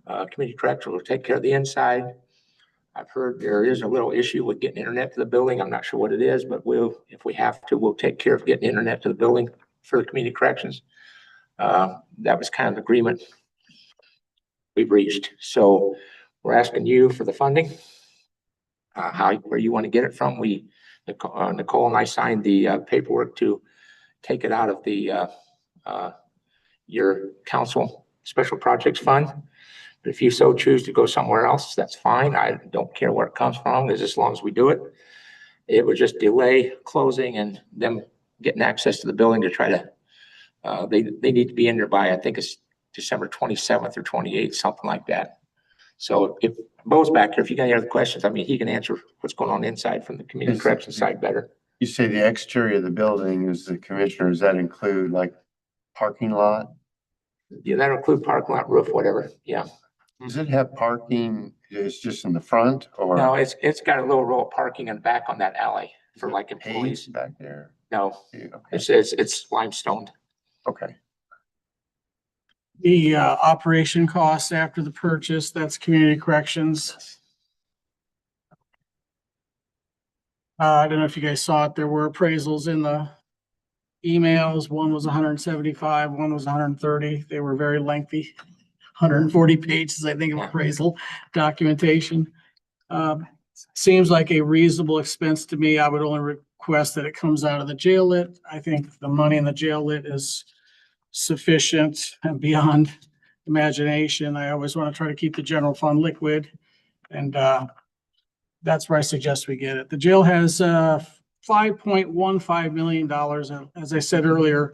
Community corrections will take care of the inside. I've heard there is a little issue with getting internet to the building. I'm not sure what it is, but if we have to, we'll take care of getting internet to the building for the community corrections. That was kind of the agreement we've reached. So we're asking you for the funding, where you want to get it from. Nicole and I signed the paperwork to take it out of the your council special projects fund. But if you so choose to go somewhere else, that's fine. I don't care where it comes from, as long as we do it. It would just delay closing and them getting access to the building to try to, they need to be in there by, I think it's December 27th or 28th, something like that. So if Bo's back here, if you got any other questions, I mean, he can answer what's going on inside from the community corrections side better. You say the exterior of the building is the commissioner, does that include like parking lot? Yeah, that'll include parking lot, roof, whatever. Yeah. Does it have parking? It's just in the front or? No, it's got a little row of parking in the back on that alley for like employees. Back there. No, Okay, it's limestone. okay. The operation costs after the purchase, that's community corrections. I don't know if you guys saw it, there were appraisals in the emails. One was 175, one was 130. They were very lengthy. 140 pages, I think, of appraisal documentation. Seems like a reasonable expense to me. I would only request that it comes out of the jail lit. I think the money in the jail lit is sufficient and beyond imagination. I always want to try to keep the general fund liquid. And that's where I suggest we get it. The jail has $5.15 million. And as I said earlier,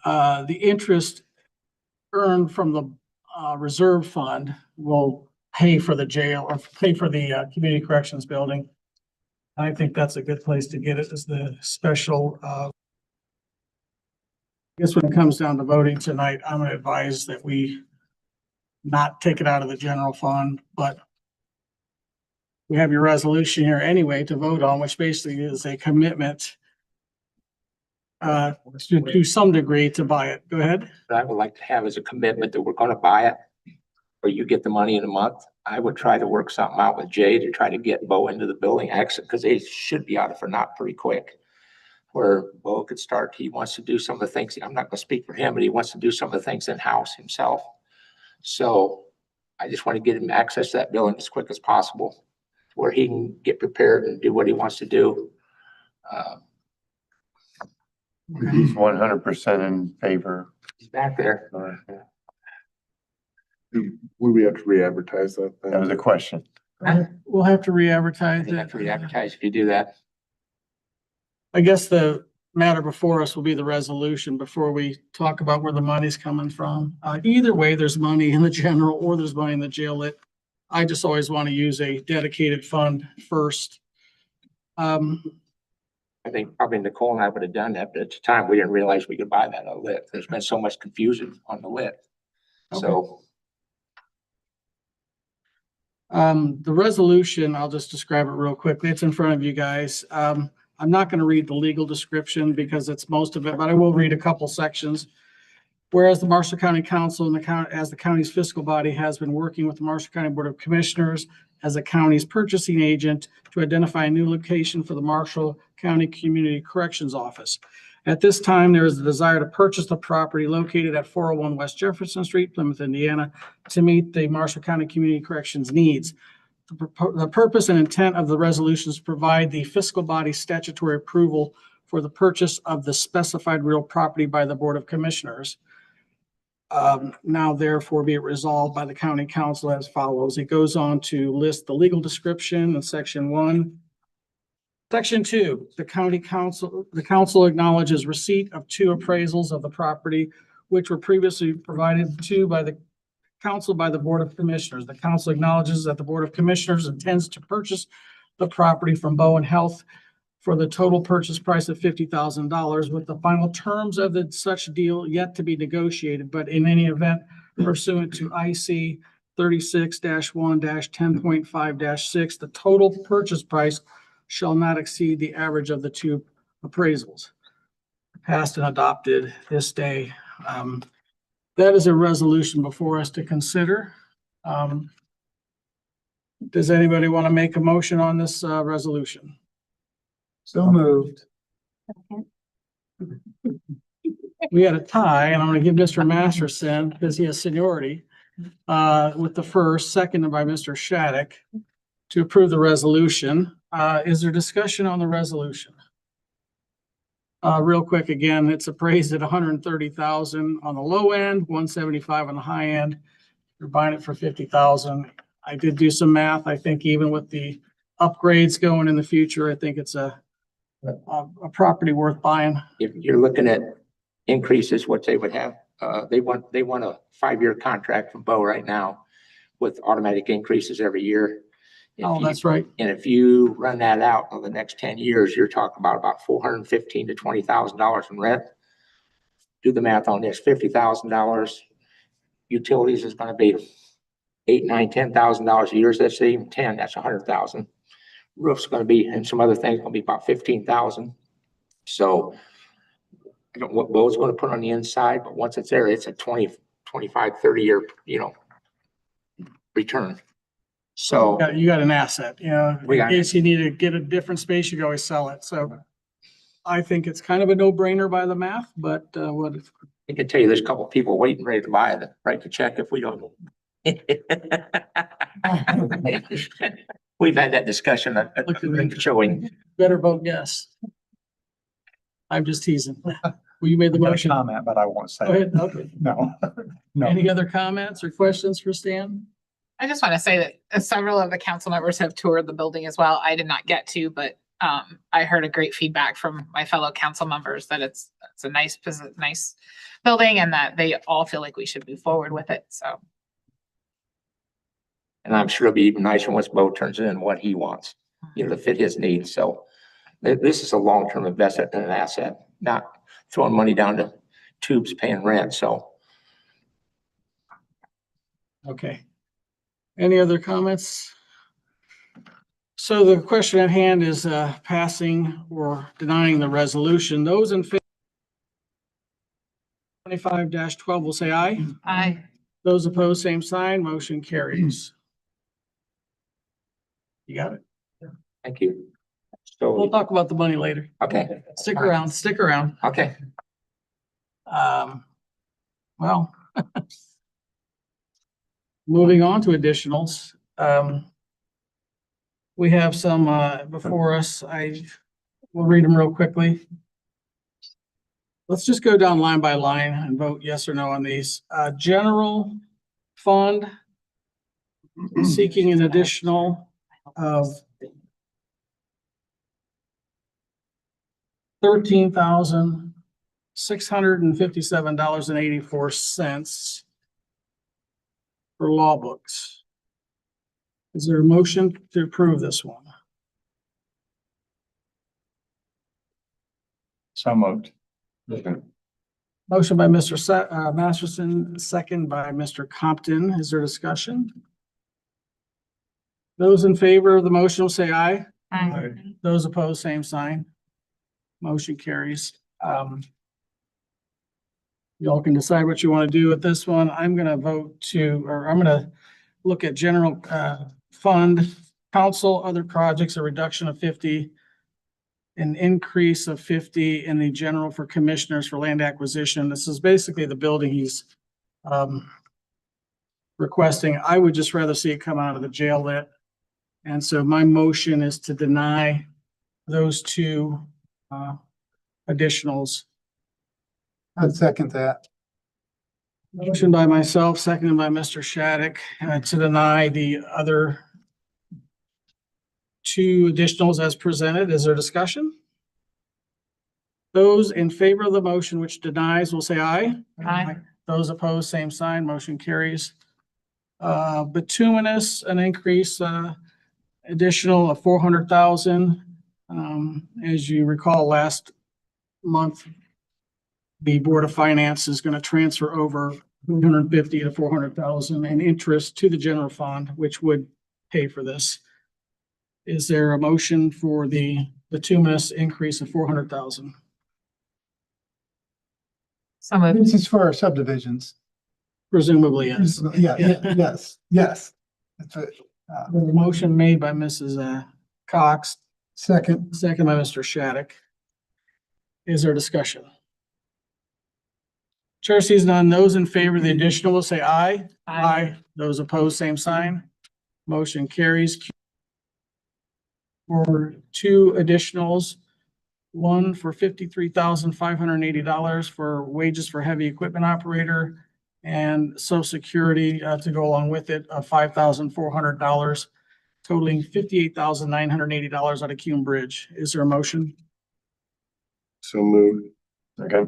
the interest earned from the reserve fund will pay for the jail or pay for the community corrections building. I think that's a good place to get it as the special. I guess when it comes down to voting tonight, I'm going to advise that we not take it out of the general fund, but we have your resolution here anyway to vote on, which basically is a commitment to some degree to buy it. Go ahead. What I would like to have is a commitment that we're gonna buy it, or you get the money in a month. I would try to work something out with Jay to try to get Bo into the building exit, because they should be out of for not pretty quick. Where Bo could start, he wants to do some of the things, I'm not gonna speak for him, but he wants to do some of the things in-house himself. So I just want to get him access to that building as quick as possible, where he can get prepared and do what he wants to do. He's 100% in favor. He's back there. Would we have to re-advertise that then? That was a question. We'll have to I re-advertise think that's it. re-advertised if you do that. I guess the matter before us will be the resolution before we talk about where the money's coming from. Either way, there's money in the general or there's money in the jail lit. I just always want to use a dedicated fund first. I think probably Nicole and I would have done that, but at the time, we didn't realize we could buy that on lit. There's been so much confusion on the lit. So The resolution, I'll just describe it real quickly. It's in front of you guys. I'm not going to read the legal description because it's most of it, but I will read a couple sections. Whereas the Marshall County Council and the county, as the county's fiscal body, has been working with the Marshall County Board of Commissioners as the county's purchasing agent to identify a new location for the Marshall County Community Corrections Office. At this time, there is a desire to purchase the property located at 401 West Jefferson Street, Plymouth, Indiana, to meet the Marshall County Community Corrections needs. The purpose and intent of the resolution is to provide the fiscal body statutory approval for the purchase of the specified real property by the Board of Commissioners. Now therefore be it resolved by the county council as follows. It goes on to list the legal description in section 1. Section 2, the council acknowledges receipt of 2 appraisals of the property which were previously provided to by the council by the Board of Commissioners. The council acknowledges that the Board of Commissioners intends to purchase the property from Bowen Health for the total purchase price of $50,000 with the final terms of such deal yet to be negotiated, but in any event pursuant to IC 36-1-10.5-6, the total purchase price shall not exceed the average of the 2 appraisals. Passed and adopted this day. That is a resolution before us to consider. Does anybody want to make a motion on this resolution? So moved. We had a tie, and I'm going to give Mr. Masterson, because he has seniority, with the first, seconded by Mr. Shattuck, to approve the resolution. Is there discussion on the resolution? Real quick, again, it's appraised at 130,000 on the low end, 175 on the high end. You're buying it for 50,000. I did do some math. I think even with the upgrades going in the future, I think it's a property worth buying. if you're looking at increases, what they would have, they want a 5-year contract from Bo right now with automatic increases every year. Oh, that's right. And if you run that out on the next 10 years, you're talking about $415,000 to $20,000 in rent. Do the math on this, $50,000. Utilities is gonna be $8,000, $9,000, $10,000 a year. Let's say even 10, that's 100,000. Roof's gonna be, and some other things gonna be about 15,000. So I don't know what Bo's gonna put on the inside, but once it's there, it's a 20, 25, 30-year, return. So, You got an asset, in We got- case you need to get a different space, you can always sell it. So I think it's kind of a no-brainer by the math, but what, I can tell you, there's a couple of people waiting, ready to buy it, write the check if we don't. We've had that discussion at the showing. better vote yes. I'm just teasing. Well, you made the I'm gonna motion. comment, but I won't say. Go it. ahead. Okay. No, no. Any other comments or questions for Stan? I just want to say that several of the council members have toured the building as well. I did not get to, but I heard a great feedback from my fellow council members that it's a nice building and that they all feel like we should move forward with it. So And I'm sure it'll be even nicer once Bo turns in what he wants, to fit his needs. So this is a long-term investment in an asset, not throwing money down the tubes paying rent. So Okay. Any other comments? So the question at hand is passing or denying the resolution. Those in favor 25-12 will say aye. I, Those opposed, same sign. Motion carries. You got it. thank you. We'll So, talk about the money later. okay, Stick around, stick around. okay. Well, moving on to additionals. We have some before us. We'll read them real quickly. Let's just go down line by line and vote yes or no on these. General fund seeking an additional of $13,657.84 for law books. Is there a motion to approve this one? So moved. Motion by Mr. Masterson, second by Mr. Compton. Is there discussion? Those in favor of the motion will say aye. I, Those opposed, same sign. Motion carries. Y'all can decide what you want to do with this one. I'm gonna I'm gonna look at general fund, council, other projects, a reduction of 50, an increase of 50 in the general for commissioners for land acquisition. This is basically the building he's requesting. I would just rather see it come out of the jail lit. And so my motion is to deny those two additionals. I'd second that. Motion by myself, seconded by Mr. Shattuck, to deny the other two additionals as presented. Is there discussion? Those in favor of the motion which denies will say aye. Aye. Those opposed, same sign. Motion carries. Bituminous, an increase, additional of 400,000. As you recall, last month, the Board of Finance is going to transfer over 250 to 400,000 in interest to the general fund, which would pay for this. Is there a motion for the bituminous increase of 400,000? some of, This is for our subdivisions. Presumably, yes. Yeah, yes. That's it. There's a motion made by Mrs. Cox, Second, second by Mr. Shattuck. Is there discussion? Chair sees none. Those in favor of the additional will say aye. I, Those opposed, same sign. Motion carries. For two additionals, one for $53,580 for wages for heavy equipment operator and Social Security to go along with it of $5,400, totaling $58,980 out of Cume Bridge. Is there a motion? So moved. Okay.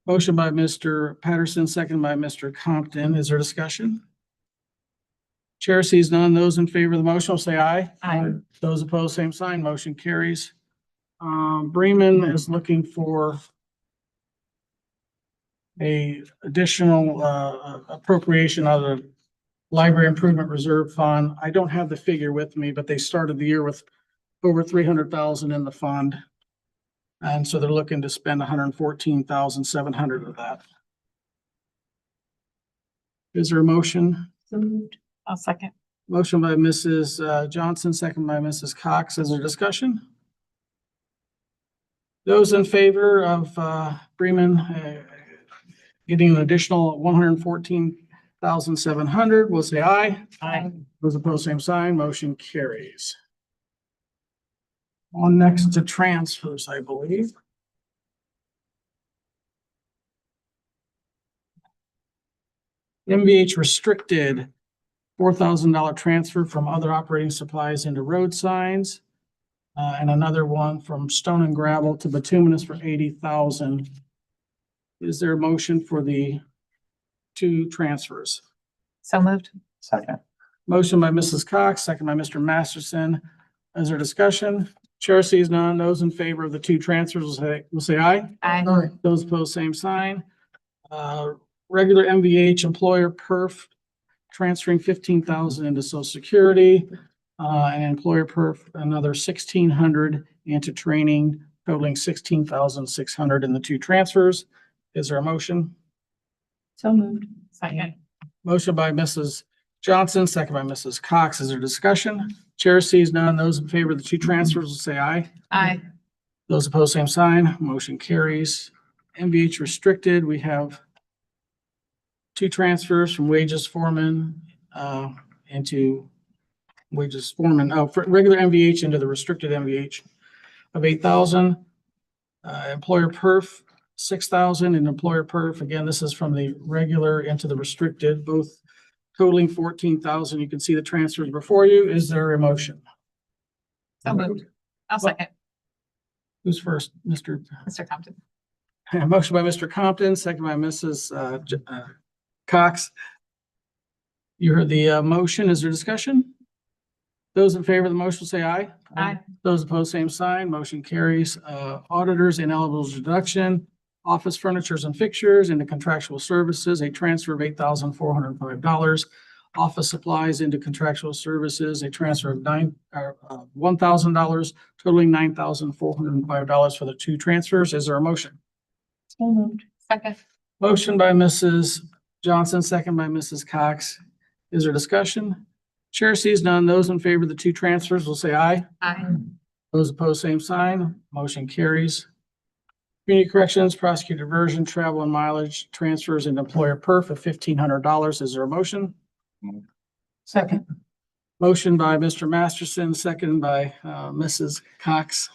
Motion by Mr. Patterson, second by Mr. Compton. Is there discussion? Chair sees none. Those in favor of the motion will say aye. Aye. Those opposed, same sign. Motion carries. Bremen is looking for a additional appropriation out of the Library Improvement Reserve Fund. I don't have the figure with me, but they started the year with over 300,000 in the fund. And so they're looking to spend 114,700 of that. Is there a motion? I'll second. Motion by Mrs. Johnson, second by Mrs. Cox. Is there discussion? Those in favor of Bremen getting an additional 114,700 will say aye. Aye. Those opposed, same sign. Motion carries. On next to transfers, I believe. MVH restricted $4,000 transfer from other operating supplies into road signs. And another one from stone and gravel to bituminous for 80,000. Is there a motion for the two transfers? So moved. Second. Motion by Mrs. Cox, second by Mr. Masterson. Is there discussion? Chair sees none. Those in favor of the two transfers will say aye. Aye. Those opposed, same sign. Regular MVH employer perf transferring 15,000 into social security. And employer perf another 1,600 into training, totaling 16,600 in the two transfers. Is there a motion? So moved. Second. Motion by Mrs. Johnson, second by Mrs. Cox. Is there discussion? Chair sees none. Those in favor of the two transfers will say aye. Aye. Those opposed, same sign. Motion carries. MVH restricted, we have two transfers from wages foreman into wages foreman, for regular MVH into the restricted MVH of 8,000. Employer perf, 6,000, and employer perf, again, this is from the regular into the restricted, both totaling 14,000. You can see the transfers before you. Is there a motion? So moved. I'll second. Who's first? Mr. Compton. Motion by Mr. Compton, second by Mrs. Cox. You heard the motion. Is there discussion? Those in favor of the motion say aye. Aye. Those opposed, same sign. Motion carries. Auditors ineligible deduction, office furnitures and fixtures into contractual services, a transfer of $8,405. Office supplies into contractual services, a transfer of $1,000, totaling $9,405 for the two transfers. Is there a motion? So moved. Second. Motion by Mrs. Johnson, second by Mrs. Cox. Is there discussion? Chair sees none. Those in favor of the two transfers will say aye. Aye. Those opposed, same sign. Motion carries. Community corrections, prosecutor diversion, travel and mileage transfers and employer perf of $1,500. Is there a motion? Second. Motion by Mr. Masterson, second by Mrs. Cox.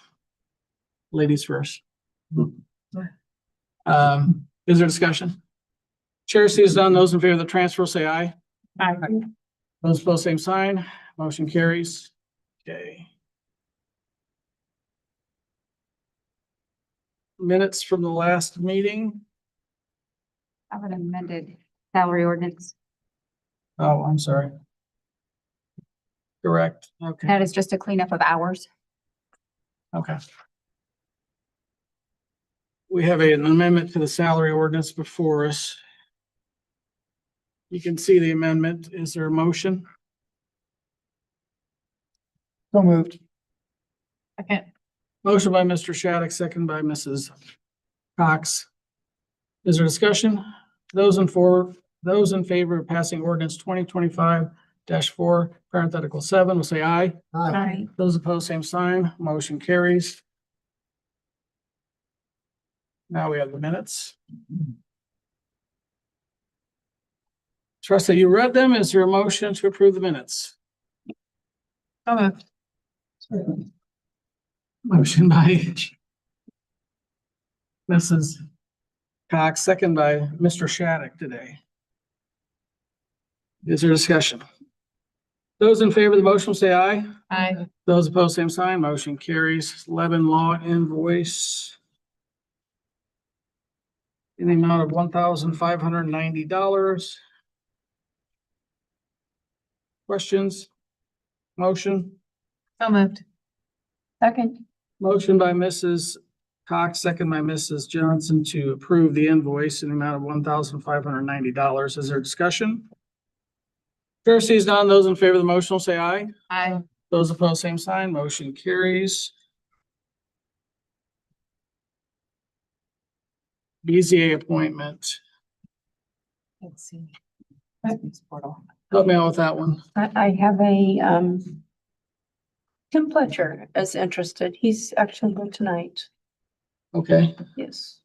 Ladies first. Is there discussion? Chair sees none. Those in favor of the transfer will say aye. Aye. Those opposed, same sign. Motion carries. Okay. Minutes from the last meeting. I have an amended salary ordinance. Oh, I'm sorry. Correct. Okay, That is just a cleanup of hours. okay. We have an amendment to the salary ordinance before us. You can see the amendment. Is there a motion? So moved. Second. Motion by Mr. Shattuck, second by Mrs. Cox. Is there discussion? Those in favor of passing ordinance 2025-4, parenthetical 7 will say aye. Aye. Those opposed, same sign. Motion carries. Now we have the minutes. Trust that you read them. Is there a motion to approve the minutes? So moved. Motion by Mrs. Cox, second by Mr. Shattuck today. Is there discussion? Those in favor of the motion will say aye. Aye. Those opposed, same sign. Motion carries. 11 law invoice in the amount of $1,590. Questions? Motion? So moved. Second. Motion by Mrs. Cox, second by Mrs. Johnson to approve the invoice in the amount of $1,590. Is there discussion? Chair sees none. Those in favor of the motion will say aye. Aye. Those opposed, same sign. Motion carries. BZA appointment. Let's see. Help me out with that one. I have Tim Pletcher is interested. He's actually here tonight. Okay. Yes.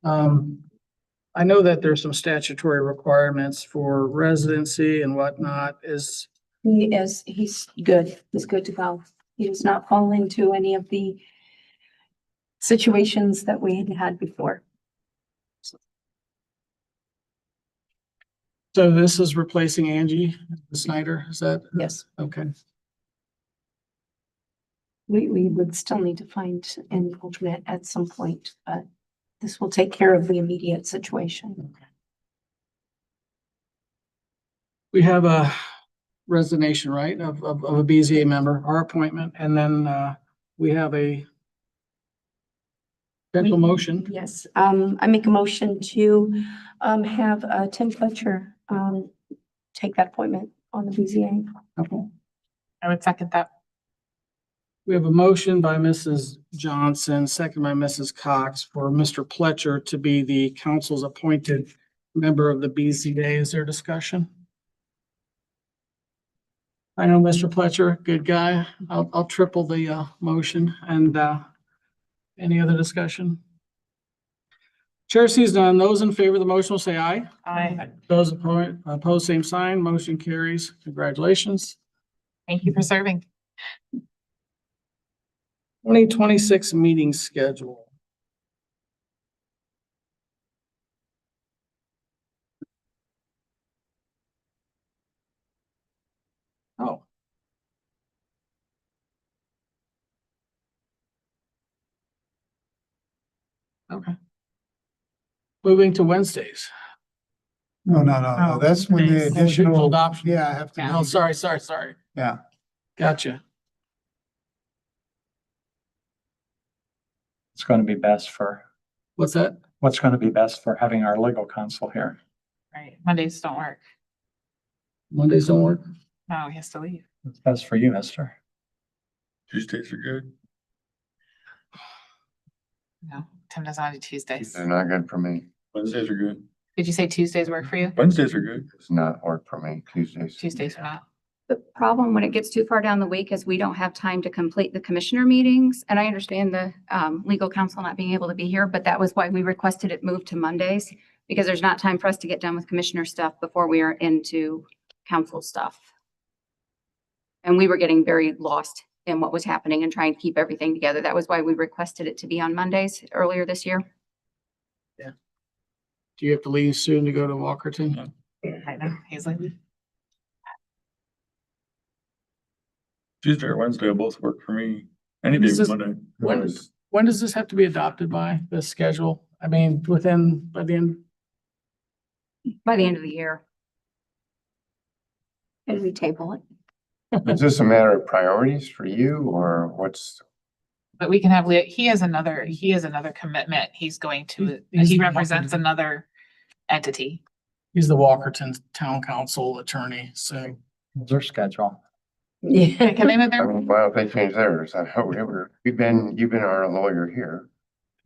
I know that there's some statutory requirements for residency and whatnot. Is, He's good. He's good to go. He does not fall into any of the situations that we had before. so this is replacing Angie Snyder, is that? Yes. Okay. We would still need to find an alternate at some point, but this will take care of the immediate situation. We have a resignation, right, of a BZA member, our appointment, and then, we have a potential motion. Yes, I make a motion to, have, Tim Fletcher, take that appointment on the BZA. Okay. I would second that. We have a motion by Mrs. Johnson, second by Mrs. Cox for Mr. Pletcher to be the council's appointed member of the BZA. Is there discussion? I know Mr. Pletcher, good guy. I'll triple the motion and any other discussion? Chair sees none. Those in favor of the motion will say aye. Aye. Those opposed, same sign. Motion carries. Congratulations. Thank you for serving. 2026 meeting schedule. Oh. Okay. Moving to Wednesdays. No, Oh, that's when the nice. additional, Adoption. yeah, I have to. Oh, sorry. Yeah. Gotcha. It's going to be best for, What's that? what's going to be best for having our legal counsel here. Right. Mondays don't work. Mondays don't work? No, he has to leave. It's best for you, mister. Tuesdays are good. No, Tim doesn't want to do Tuesdays. They're not good for me. Wednesdays are good. Did you say Tuesdays work for you? Wednesdays are good. It's not work for me. Tuesdays. Tuesdays are not. The problem when it gets too far down the week is we don't have time to complete the commissioner meetings. And I understand the legal counsel not being able to be here, but that was why we requested it moved to Mondays, because there's not time for us to get done with commissioner stuff before we are into council stuff. And we were getting very lost in what was happening and trying to keep everything together. That was why we requested it to be on Mondays earlier this year. Do you have to leave soon to go to Walkerton? I know, he's like, Tuesday or Wednesday will both work for me. Any day This is- Monday. When does this have to be adopted by, the schedule? I mean, by the end? By the end of the year. And we table it. Is this a matter of priorities for you or what's, but we can have, he has another commitment. He's going to, He's- he represents another entity. He's the Walkerton Town Council attorney, so. What's their schedule? Yeah. Can they move their, well, if they change theirs, you've been our lawyer here.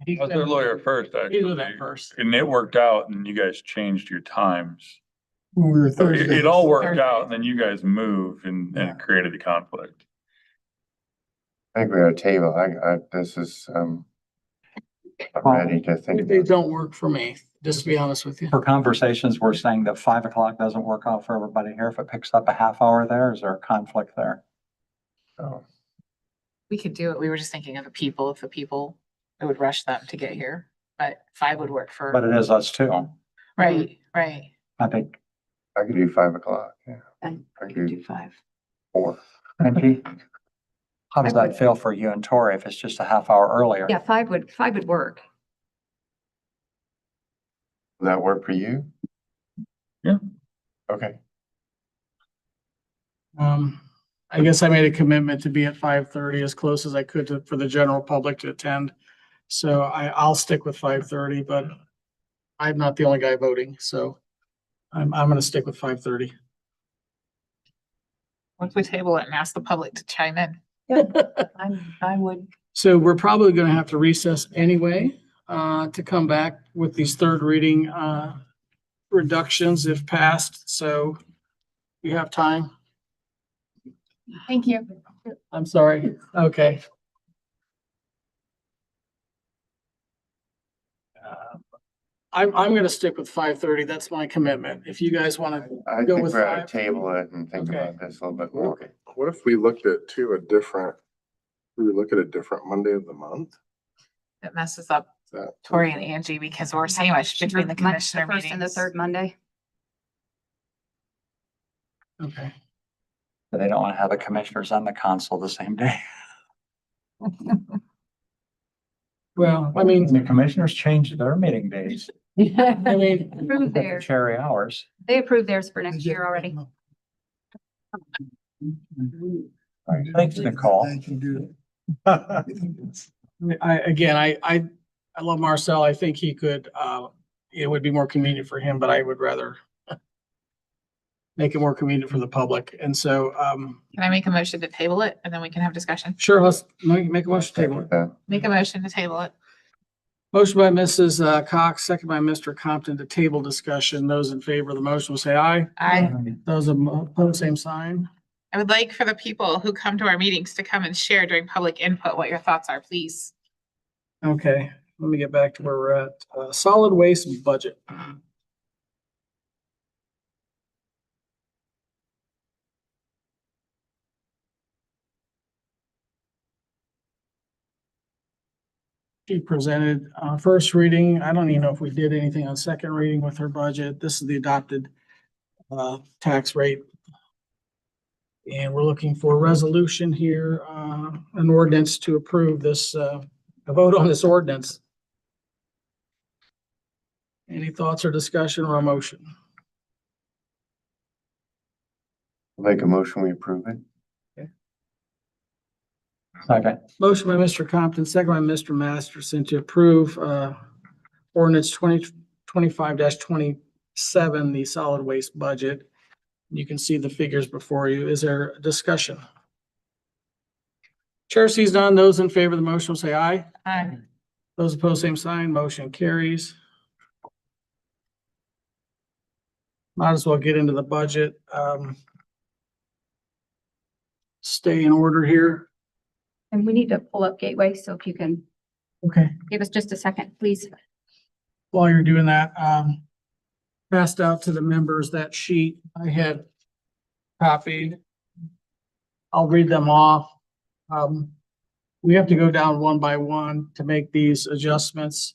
I was their lawyer first, He's actually. with that first. And it worked out and you guys changed your times. When we were So It Thursday. it all worked Thursday. out and then you guys moved and Yeah. it created the conflict. I think we have a table. This is, I'm ready to think. They about don't work for me, just to be honest with you. For conversations, we're saying that 5 o'clock doesn't work out for everybody here. If it picks up a half hour there, is there a conflict there? it. So, we could do it. We were just thinking of the people, if the people, it would rush them to get here, but 5 would work But for, it is us too. right. I think, I could do 5 o'clock, yeah. I I can do could 5. 4. Angie, how does that feel for you and Tori if it's just a half hour earlier? Yeah, 5 would work. Will that work for you? Yeah. Okay. I guess I made a commitment to be at 5:30 as close as I could for the general public to attend. So I'll stick with 5:30, but I'm not the only guy voting, so I'm gonna stick with 5:30. Once we table it and ask the public to chime in. I would. So we're probably gonna have to recess anyway. to come back with these third reading, reductions if passed, so you have time. Thank you. I'm sorry. Okay. I'm gonna stick with 5:30. That's my commitment. If you guys want to I go think with we ought to 5. table it and think Okay. about this a little bit more. What if we looked at we look at a different Monday of the month? It messes up Is that? Tori and Angie because we're sandwiched between the commissioner First and the meetings. third Monday. Okay. They don't want to have the commissioners and the council the same day. Well, I mean, The commissioners changed their meeting days, I mean, Approved theirs. cherry hours. They approved theirs for next year already. Thanks, Nicole. I love Marcel. I think he could, it would be more convenient for him, but I would rather make it more convenient for the public. And so, Can I make a motion to table it and then we can have discussion? sure, let's make a motion to table it. Make a motion to table it. Motion by Mrs. Cox, second by Mr. Compton to table discussion. Those in favor of the motion will say aye. Those opposed, same sign. I would like for the people who come to our meetings to come and share during public input what your thoughts are, please. Okay, let me get back to where we're at. Solid waste budget. She presented first reading. I don't even know if we did anything on second reading with her budget. This is the adopted tax rate. And we're looking for a resolution here, an ordinance to approve this, a vote on this ordinance. Any thoughts or discussion or a motion? Make a motion, we approve it. Second. Motion by Mr. Compton, second by Mr. Masterson to approve ordinance 2025-27, the solid waste budget. You can see the figures before you. Is there a discussion? Chair sees none. Those in favor of the motion will say aye. Aye. Those opposed, same sign. Motion carries. Might as well get into the budget. Stay in order here. And we need to pull up Gateway, so if you can Okay. give us just a second, please. While you're doing that, passed out to the members that sheet I had copied. I'll read them off. We have to go down one by one to make these adjustments.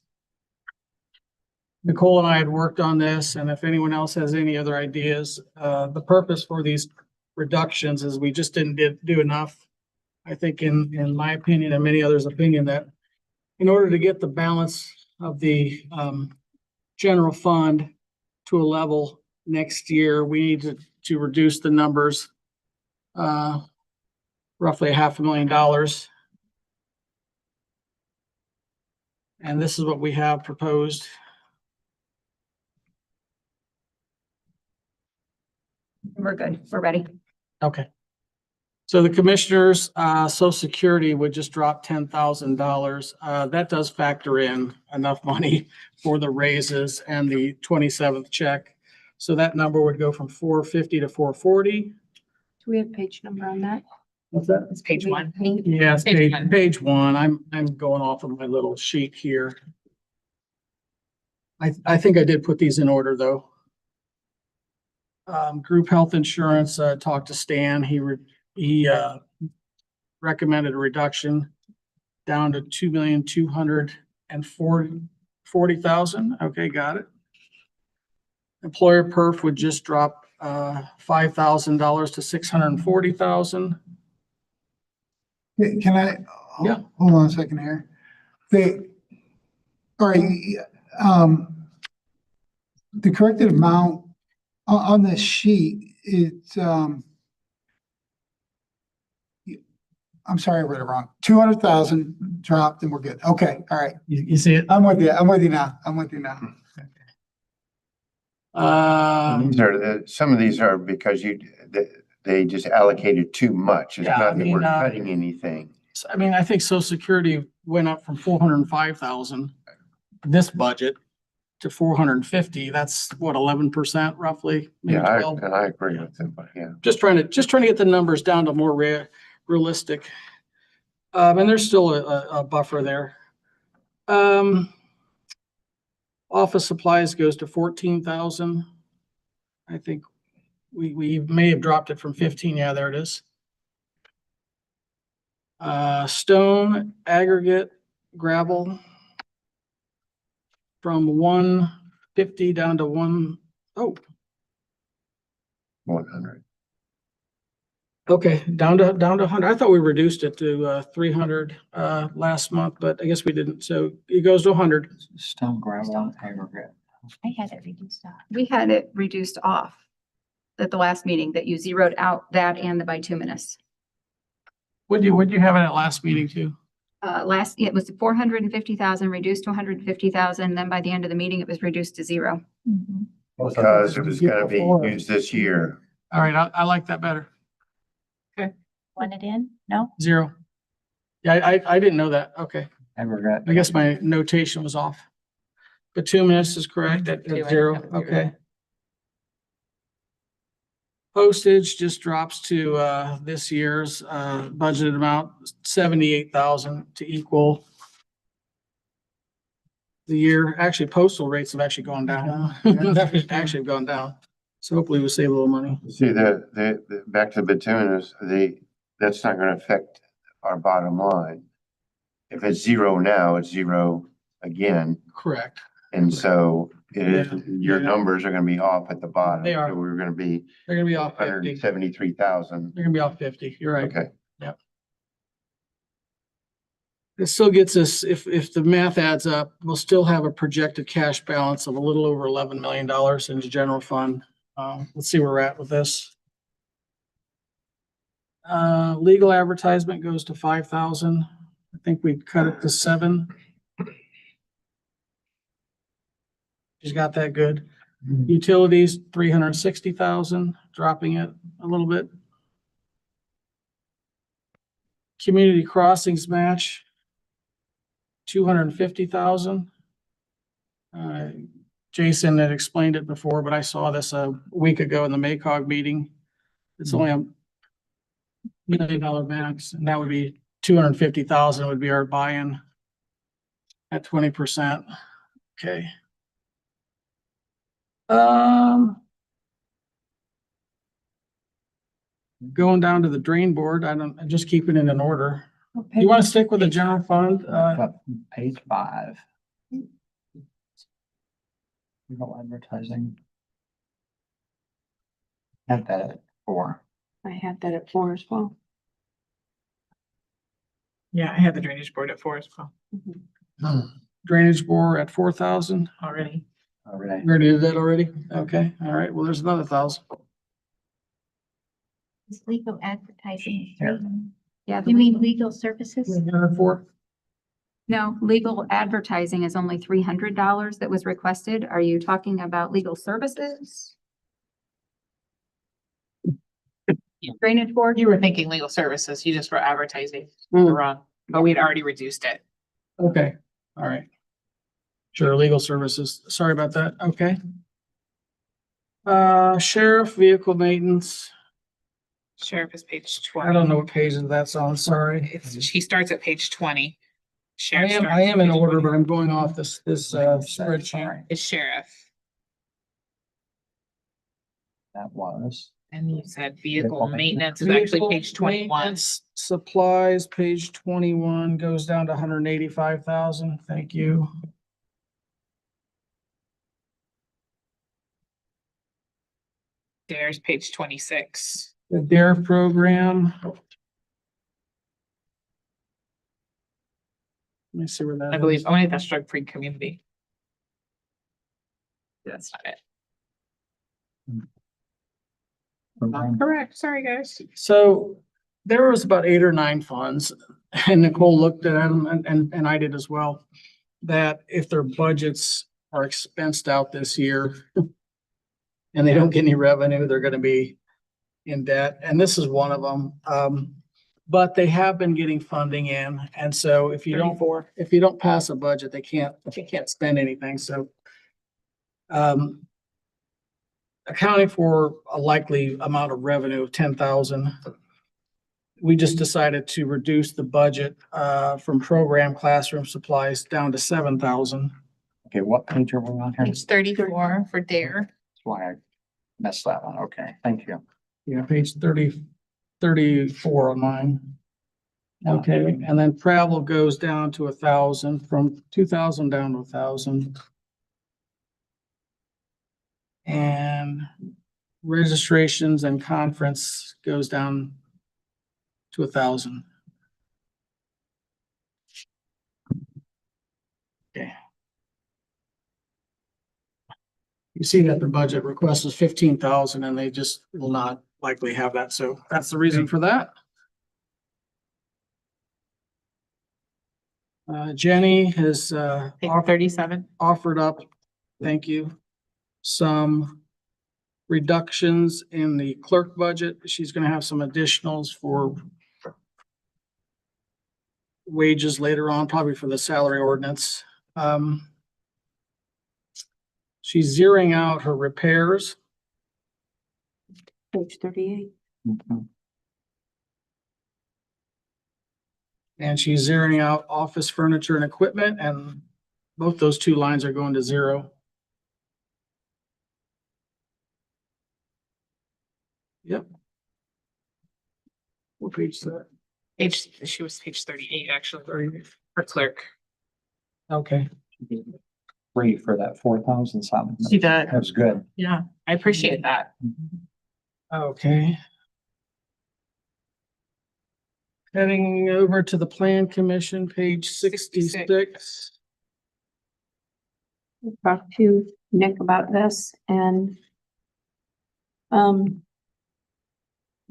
Nicole and I had worked on this, and if anyone else has any other ideas, the purpose for these reductions is we just didn't do enough. I think in my opinion and many others' opinion, that in order to get the balance of the general fund to a level next year, we need to reduce the numbers roughly $500,000. And this is what we have proposed. We're good. We're ready. Okay. So the commissioners, social security would just drop $10,000. That does factor in enough money for the raises and the 27th check. So that number would go from 450 to 440. Do we have page number on that? What's that? It's page one. Yes, Page one. page one. I'm going off of my little sheet here. I think I did put these in order, though. Group health insurance, talked to Stan. He recommended a reduction down to $2,240,000. Okay, got it. Employer perf would just drop $5,000 to $640,000. Can I? Yeah. Hold on a second here. All right, the corrected amount on this sheet, it's, I'm sorry, I read it wrong. 200,000 dropped and we're good. Okay, all right. You see it? I'm with you. I'm with you now. These are, some of these are because they just allocated too much. It's Yeah, not I that mean, we're cutting anything. I mean, I think social security went up from 405,000 this budget to 450, that's what, 11% roughly? Maybe Yeah, 12? and I agree with him, but yeah. Just trying to get the numbers down to more realistic. And there's still a buffer there. Office supplies goes to 14,000. I think we may have dropped it from 15. Yeah, there it is. Stone, aggregate, gravel from 150 down to 100. Okay, down to 100. I thought we reduced it to 300 last month, but I guess we didn't. So it goes to 100. Stone, gravel, and aggregate. I had it reduced off. We had it reduced off at the last meeting that you zeroed out that and the bituminous. Would you have it at last meeting too? It was 450,000, reduced to 150,000. Then by the end of the meeting, it was reduced to zero. Because it was gonna be used this year. All right, I like that better. Want it in? No? Zero. Yeah, I didn't know that. Okay. Aggregate. I guess my notation was off. Bituminous is correct at zero. Okay. Postage just drops to this year's budgeted amount, 78,000 to equal the year. Actually, postal rates have actually gone down. They've actually gone down. So hopefully we'll save a little money. See, the back to bituminous, that's not gonna affect our bottom line. If it's zero now, it's zero again. Correct. And so your Yeah. numbers are gonna be off at the bottom. They are. So we're gonna be They're gonna be off 50. 173,000. They're gonna be off 50. You're right. Okay. Yep. It still gets us, if the math adds up, we'll still have a projected cash balance of a little over $11 million in the general fund. Let's see where we're at with this. Legal advertisement goes to 5,000. I think we cut it to 7. She's got that good. Utilities, 360,000, dropping it a little bit. Community crossings match, 250,000. Jason had explained it before, but I saw this a week ago in the MACOG meeting. It's only $1 million max, and that would be 250,000 would be our buy-in at 20%. Okay. Going down to the drain board, I'm just keeping it in order. You want to stick with the general fund? Page 5. Legal advertising. Had that at 4. I had that at 4 as well. Yeah, I had the drainage board at 4 as well. Drainage board at 4,000. Already. Already. We already did that already? Okay, all right. Well, there's another 1,000. Is legal advertising? Yeah. Yeah. You mean legal services? Another 4. No, legal advertising is only $300 that was requested. Are you talking about legal services? Drainage board? You were thinking legal services, you just were advertising. You're wrong, but we'd already reduced it. Okay, all right. Sure, legal services. Sorry about that. Okay. Sheriff vehicle maintenance. Sheriff is page I 20. don't know what page that's on, sorry. He starts at page 20. I Sheriff am starts in at page order, 20. but I'm going off this spreadsheet. It's sheriff. That was. And you said vehicle maintenance is actually page 21. Maintenance, supplies, page 21 goes down to 185,000. Thank you. There's page 26. The DARE program. Let me see where that is. I believe only that's drug-free community. That's not it. Not correct. Sorry, guys. So there was about 8 or 9 funds, and Nicole looked at them, and I did as well, that if their budgets are expensed out this year and they don't get any revenue, they're gonna be in debt, and this is one of them. but they have been getting funding in. And so if you don't pass a budget, they can't spend anything. So accounting for a likely amount of revenue of 10,000, we just decided to reduce the budget from program classroom supplies down to 7,000. Okay, what page are we on here? Page 34 for DARE. That's why I missed that one. Okay, thank you. Yeah, page 34 on mine. Okay, and then travel goes down to 1,000, from 2,000 down to 1,000. And registrations and conference goes down to 1,000. Okay. You see that the budget request is 15,000 and they just will not likely have that. So that's the reason for that. Jenny has Page 37. offered up, thank you, some reductions in the clerk budget. She's gonna have some additionals for wages later on, probably for the salary ordinance. She's zeroing out her repairs. Page 38. And she's zeroing out office furniture and equipment, and both those two lines are going to zero. Yep. What page is that? She was page 38, actually, for clerk. Okay. Free for that 4,000 something. See that? That was good. Yeah, I appreciate that. Okay. Heading over to the Plan Commission, page 66. We talked to Nick about this and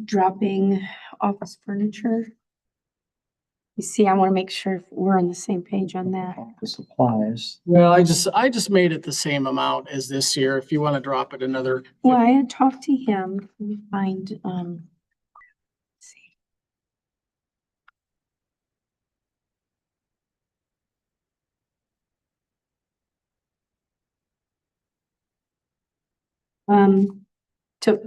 dropping office furniture. You see, I want to make sure we're on the same page on that. The supplies. Well, I just made it the same amount as this year. If you want to drop it another. Well, I had talked to him. Let me find, let's see. Took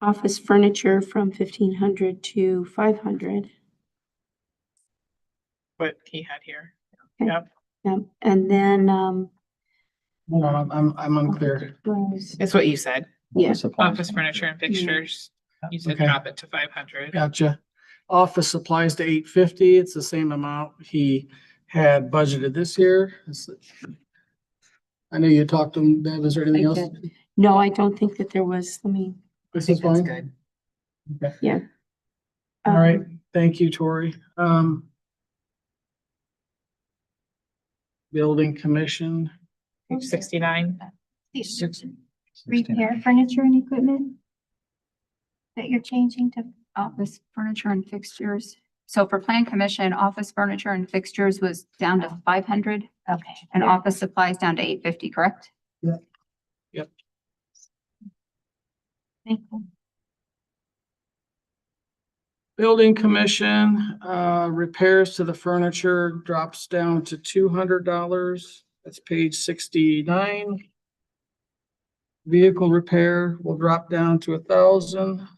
office furniture from 1,500 to 500. What he had here. Okay. Yep. Yep, and then, Hold on, I'm unclear. It's what you said. Yeah. Office furniture and fixtures. You said Okay. drop it to 500. Gotcha. Office supplies to 850. It's the same amount he had budgeted this year. I know you talked to him, Deb. Is there anything I else? did. No, I don't think that there was, let me, This think is that's fine. good. Okay. yeah. All right. Thank you, Tori. Building commission. Page 69. Repair furniture and equipment that you're changing to, Office furniture and fixtures. So for Plan Commission, office furniture and fixtures was down to 500 okay. and office supplies down to 850, correct? Thank you. Building commission, repairs to the furniture drops down to $200. That's page 69. Vehicle repair will drop down to 1,000.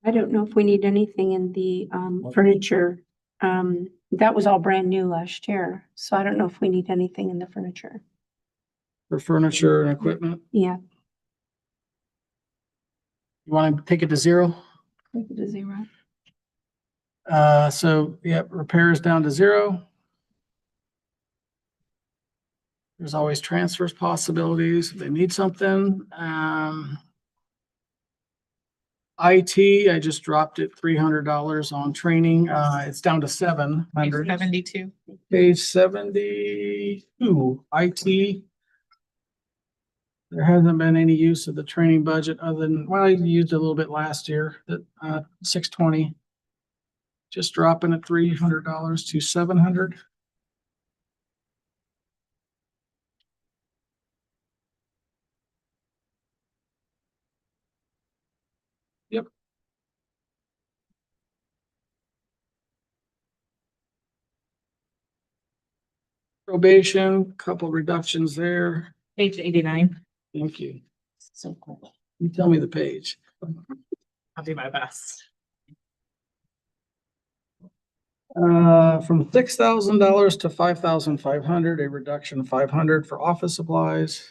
I don't know if we need anything in the furniture. That was all brand new last year, so I don't know if we need anything in the furniture. For furniture and equipment. Yeah. You want to take it to zero? Make it a 0. So, yep, repairs down to 0. There's always transfers possibilities if they need something. IT, I just dropped it $300 on training. It's down to Page 700. 72. Page 72, IT. There hasn't been any use of the training budget other than, well, I used it a little bit last year, that, 620. Just dropping it $300 to 700. Yep. Probation, couple reductions there. Page 89. Thank you. So cool. You tell me the page. I'll do my best. From $6,000 to $5,500, a reduction of 500 for office supplies.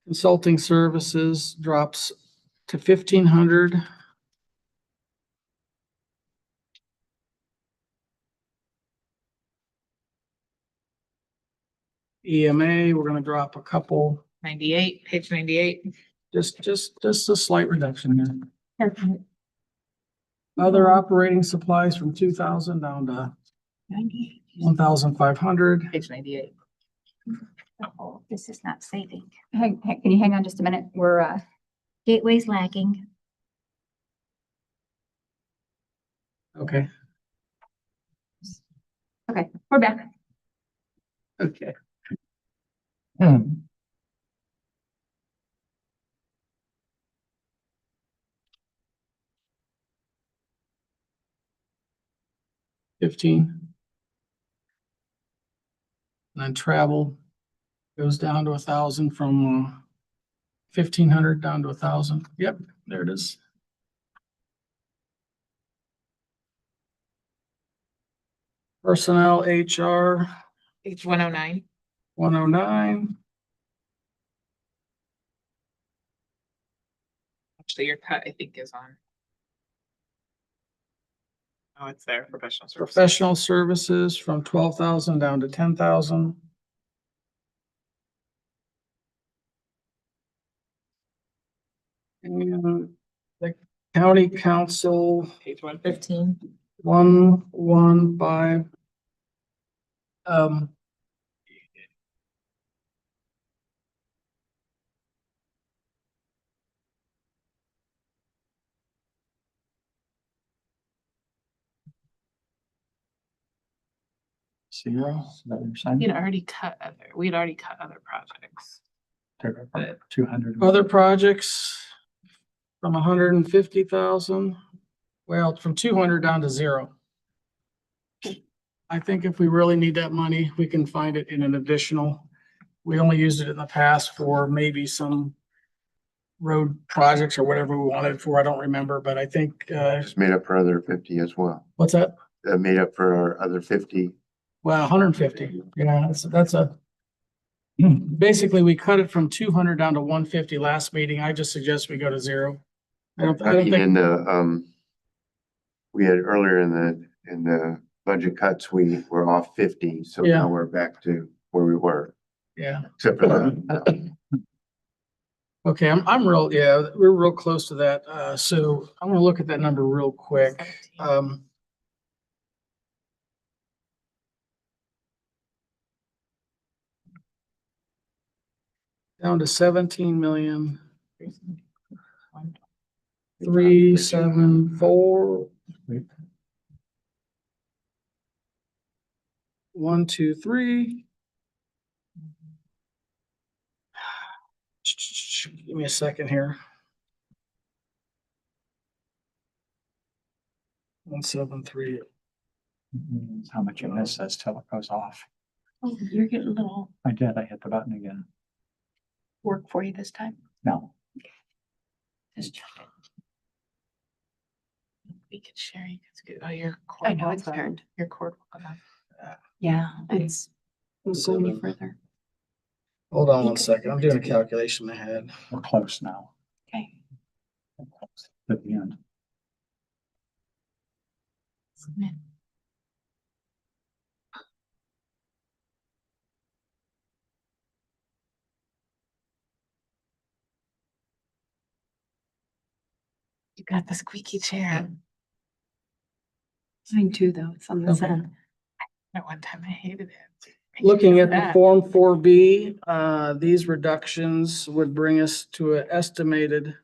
Consulting services drops to 1,500. EMA, we're gonna drop a couple, 98, page 98. just a slight reduction here. Other operating supplies from 2,000 down to 1,500. Page 98. Oh, this is not saving. Can you hang on just a minute? We're, Gateway's lagging. Okay, okay, we're back. okay. 15. And then travel goes down to 1,000 from 1,500 down to 1,000. Yep, there it is. Personnel, HR, Page 109. 109. Actually, your cut, I think, is on. Oh, it's there, professional services. Professional services from 12,000 down to 10,000. And the county council, Page 115. 115. Zero, is that what you're saying? We'd already cut other projects. 200. Other projects from 150,000, well, from 200 down to 0. I think if we really need that money, we can find it in an additional. We only used it in the past for maybe some road projects or whatever we wanted it for. I don't remember, but I think, Just made up for other 50 as well. what's that? That made up for our other 50. Well, 150. Yeah, that's basically, we cut it from 200 down to 150 last meeting. I just suggest we go to 0. I don't In think, the, we had earlier in the budget cuts, we were off 50, so Yeah. now we're back to where we were, yeah. except for the. Okay, we're real close to that. So I'm gonna look at that number real quick. Down to 17,374. 1, 2, 3. Give me a second here. 173. How much you miss says till it goes off. Oh, you're getting a little I did, I hit the button again. work for you this time. No, Just checking. We could share. You could, oh, your I cord. know will it's come- turned. Your cord will come out. Yeah, it's will go any further. Hold on 1 second. I'm doing a calculation ahead. we're close now. Okay. We're close at the end. You got the squeaky chair. Mine too, though. It's on the Okay. side. At one time, I hated it. Looking at the That. Form 4B, these reductions would bring us to an estimated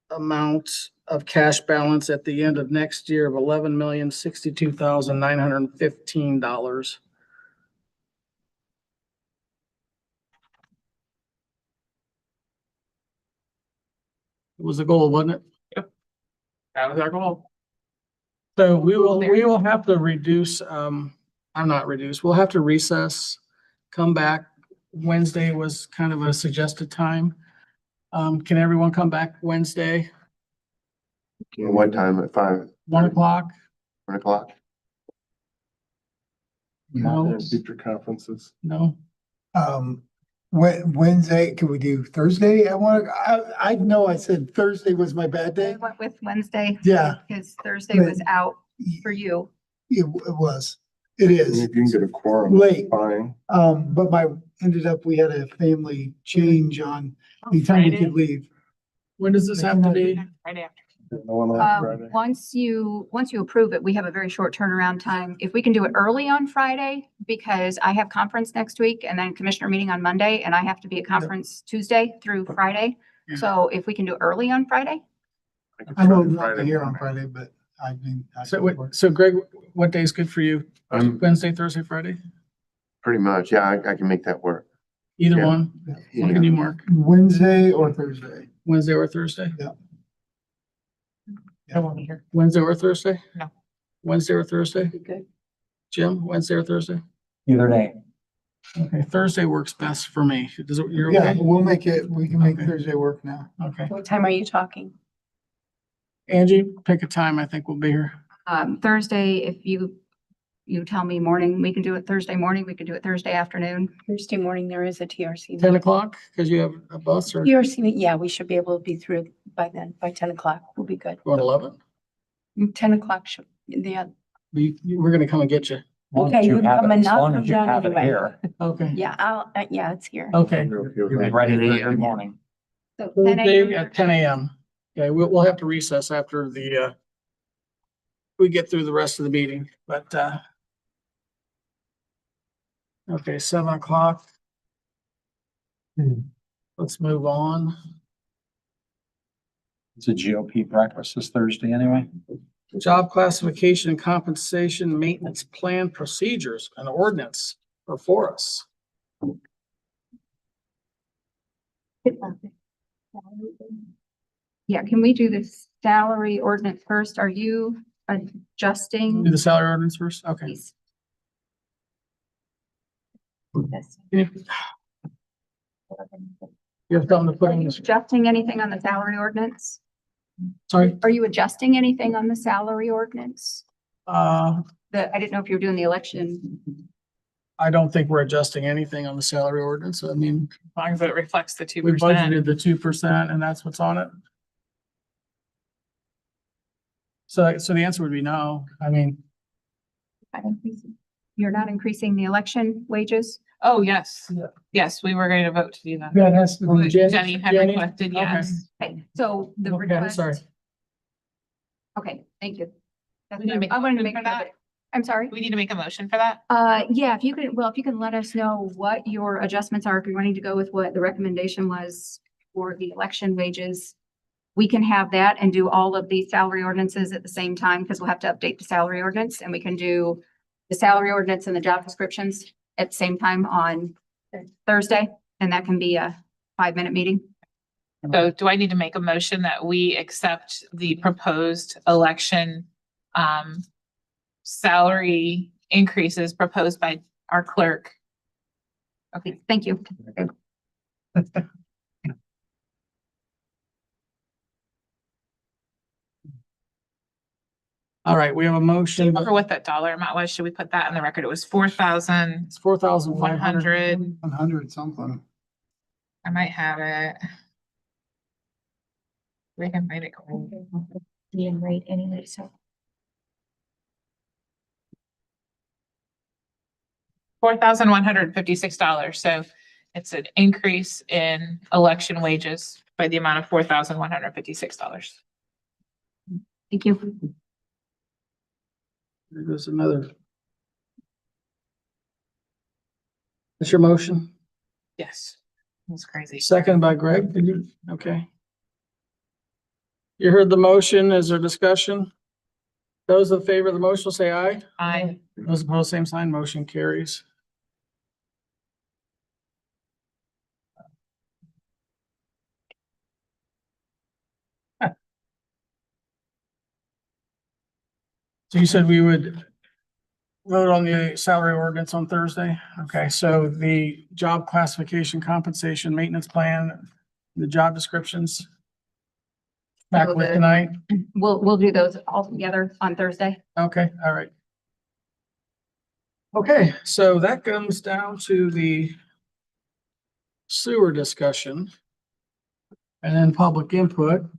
amount of cash balance at the end of next year of $11,062,915. was the goal, wasn't it? That was our goal. So we will have to reduce, I'm not reduce, we'll have to recess, come back. Wednesday was kind of a suggested time. Can everyone come back Wednesday, What time? At 5? 1 o'clock? 1 o'clock? No. Future conferences. No? Wednesday, can we do Thursday? I know I said Thursday was my bad I day. went with Wednesday. Yeah. Because Thursday was out for you. It was. It is. If you can get a quorum, Late. fine. But we had a family change on the time we could leave. When does this have to be? Friday after. No one on Friday. Once you approve it, we have a very short turnaround time. If we can do it early on Friday, because I have conference next week and then commissioner meeting on Monday, and I have to be at conference Tuesday through Friday. Yeah. So if we can do early on Friday, I will not be here on Friday, but I mean. So Greg, what day is good for you? I'm Wednesday, Thursday, Friday? pretty much, yeah, I can make that work. Either Yeah. one? Yeah. What can you mark? Wednesday or Thursday. Wednesday or Thursday? I won't be here. Wednesday or Thursday? No. Wednesday or Thursday? good. Jim, Wednesday or Thursday? Either day. Okay, Thursday works best for me. You're Yeah, okay? we can make Okay. Thursday work now. Okay. What time are you talking? Angie, pick a time. I think we'll be here. Thursday, if you tell me morning, we can do it Thursday morning, we can do it Thursday afternoon. Thursday morning, there is a TRC. 10 o'clock, because you have a bus or TRC, yeah, we should be able to be through by then, by 10 o'clock. We'll be good. going 11? 10 o'clock should, yeah, We're gonna come and get you. As long as Okay, you you have come it- and as knock long them as you down have it anyway. here, Okay, yeah, yeah, it's here. okay. you'll be ready Thursday morning. So 10 Thursday a.m. at 10 a.m. Okay, we'll have to recess after we get through the rest of the meeting, but, okay, 7 o'clock. Let's move on. It's a GOP breakfast this Thursday anyway. Job classification and compensation maintenance plan procedures and ordinance are for us. Yeah, can we do the salary ordinance first? Are you adjusting? Do the salary ordinance first? Okay. Please. You have something to put Are in you this? adjusting anything on the salary ordinance? Sorry? Are you adjusting anything on the salary ordinance? I I didn't know if you were doing the election. don't think we're adjusting anything on the salary ordinance. I mean, As long as it reflects the we 2%. budgeted the 2% and that's what's on it. So the answer would be no. I mean, You're not increasing the election wages? Oh, yes. Yeah. Yes, we were going to vote to do that. That has to be. Jenny had Jenny? requested, Okay. yes. Okay, so the Okay, request. sorry. Okay, thank you. That's We need to what make I wanted to a make motion for sure that? that. I'm sorry. We need to make a motion for that? Yeah, if you can let us know what your adjustments are, if you're wanting to go with what the recommendation was for the election wages. We can have that and do all of the salary ordinances at the same time, because we'll have to update the salary ordinance, and we can do the salary ordinance and the job descriptions at the same time on Thursday, and that can be a 5-minute meeting. So do I need to make a motion that we accept the proposed election salary increases proposed by our clerk? Okay, thank you. All right, we have a Do you motion. remember what that dollar amount was? Should we put that in the record? It was 4,100. It's 4,500. 100 something. I might have it. We can find it. Being right anyway, so. $4,156. So it's an increase in election wages by the amount of $4,156. Thank you. There goes another. That's your motion? Yes. That's crazy. Second by Greg. Did you? Okay. You heard the motion. Is there discussion? Those in favor of the motion will say aye. Aye. Those opposed, same sign. Motion carries. So you said we would vote on the salary ordinance on Thursday? Okay, so the job classification, compensation, maintenance plan, the job descriptions back So with the- tonight? We'll do those all together on Thursday. Okay, all right. Okay, so that comes down to the sewer discussion and then public input.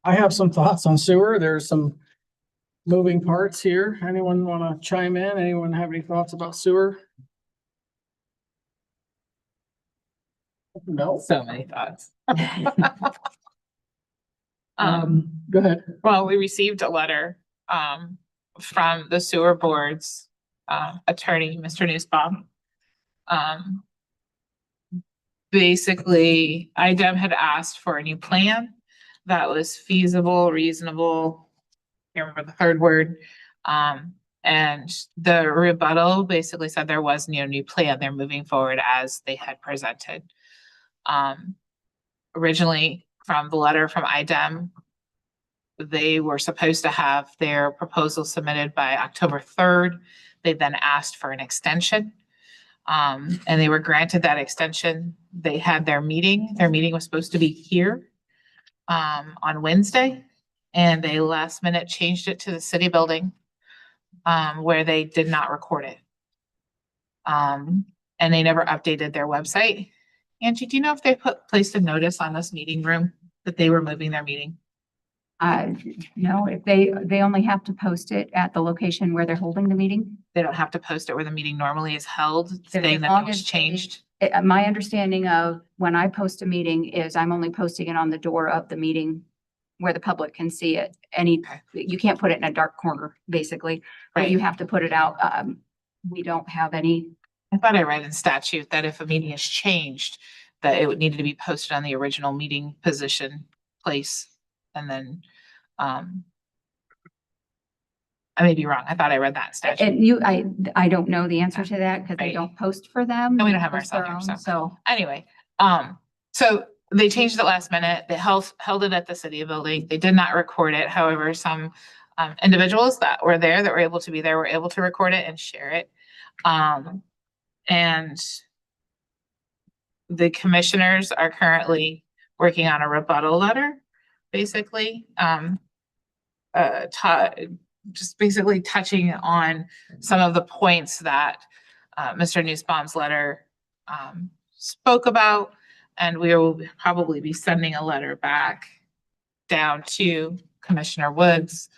I have some thoughts on sewer. There's some moving parts here. Anyone want to chime in? Anyone have any thoughts about sewer? No. So many thoughts. Go ahead. Well, we received a letter, from the sewer board's, attorney, Mr. Newsbaum. Basically, IDEM had asked for a new plan that was feasible, reasonable. Can't remember the third word. And the rebuttal basically said there was no new plan. They're moving forward as they had presented. Originally from the letter from IDEM, they were supposed to have their proposal submitted by October 3rd. They then asked for an extension. And they were granted that extension. They had their meeting. Their meeting was supposed to be here on Wednesday. And they last minute changed it to the city building where they did not record it. And they never updated their website. Angie, do you know if they placed a notice on this meeting room that they were moving their meeting? No, if they only have to post it at the location where they're holding the meeting. They don't have to post it where the meeting normally is held, As saying that long it was as they- changed. My understanding of when I post a meeting is I'm only posting it on the door of the meeting where the public can see it. You can't put it in a dark corner, basically, but you have to put it out. We don't have any. I thought I read in statute that if a meeting is changed, that it would need to be posted on the original meeting position place. And then, I may be wrong. I thought I read that in statute. And I don't know the answer to that because I don't post for them. No, we don't have Post our their own, own, So Anyway, so they changed it last minute. They held it at the city building. They did not record it. However, some individuals that were there, that were able to be there, were able to record it and share it. And the commissioners are currently working on a rebuttal letter, basically. Just basically touching on some of the points that Mr. Newsbaum's letter spoke about. And we will probably be sending a letter back down to Commissioner Woods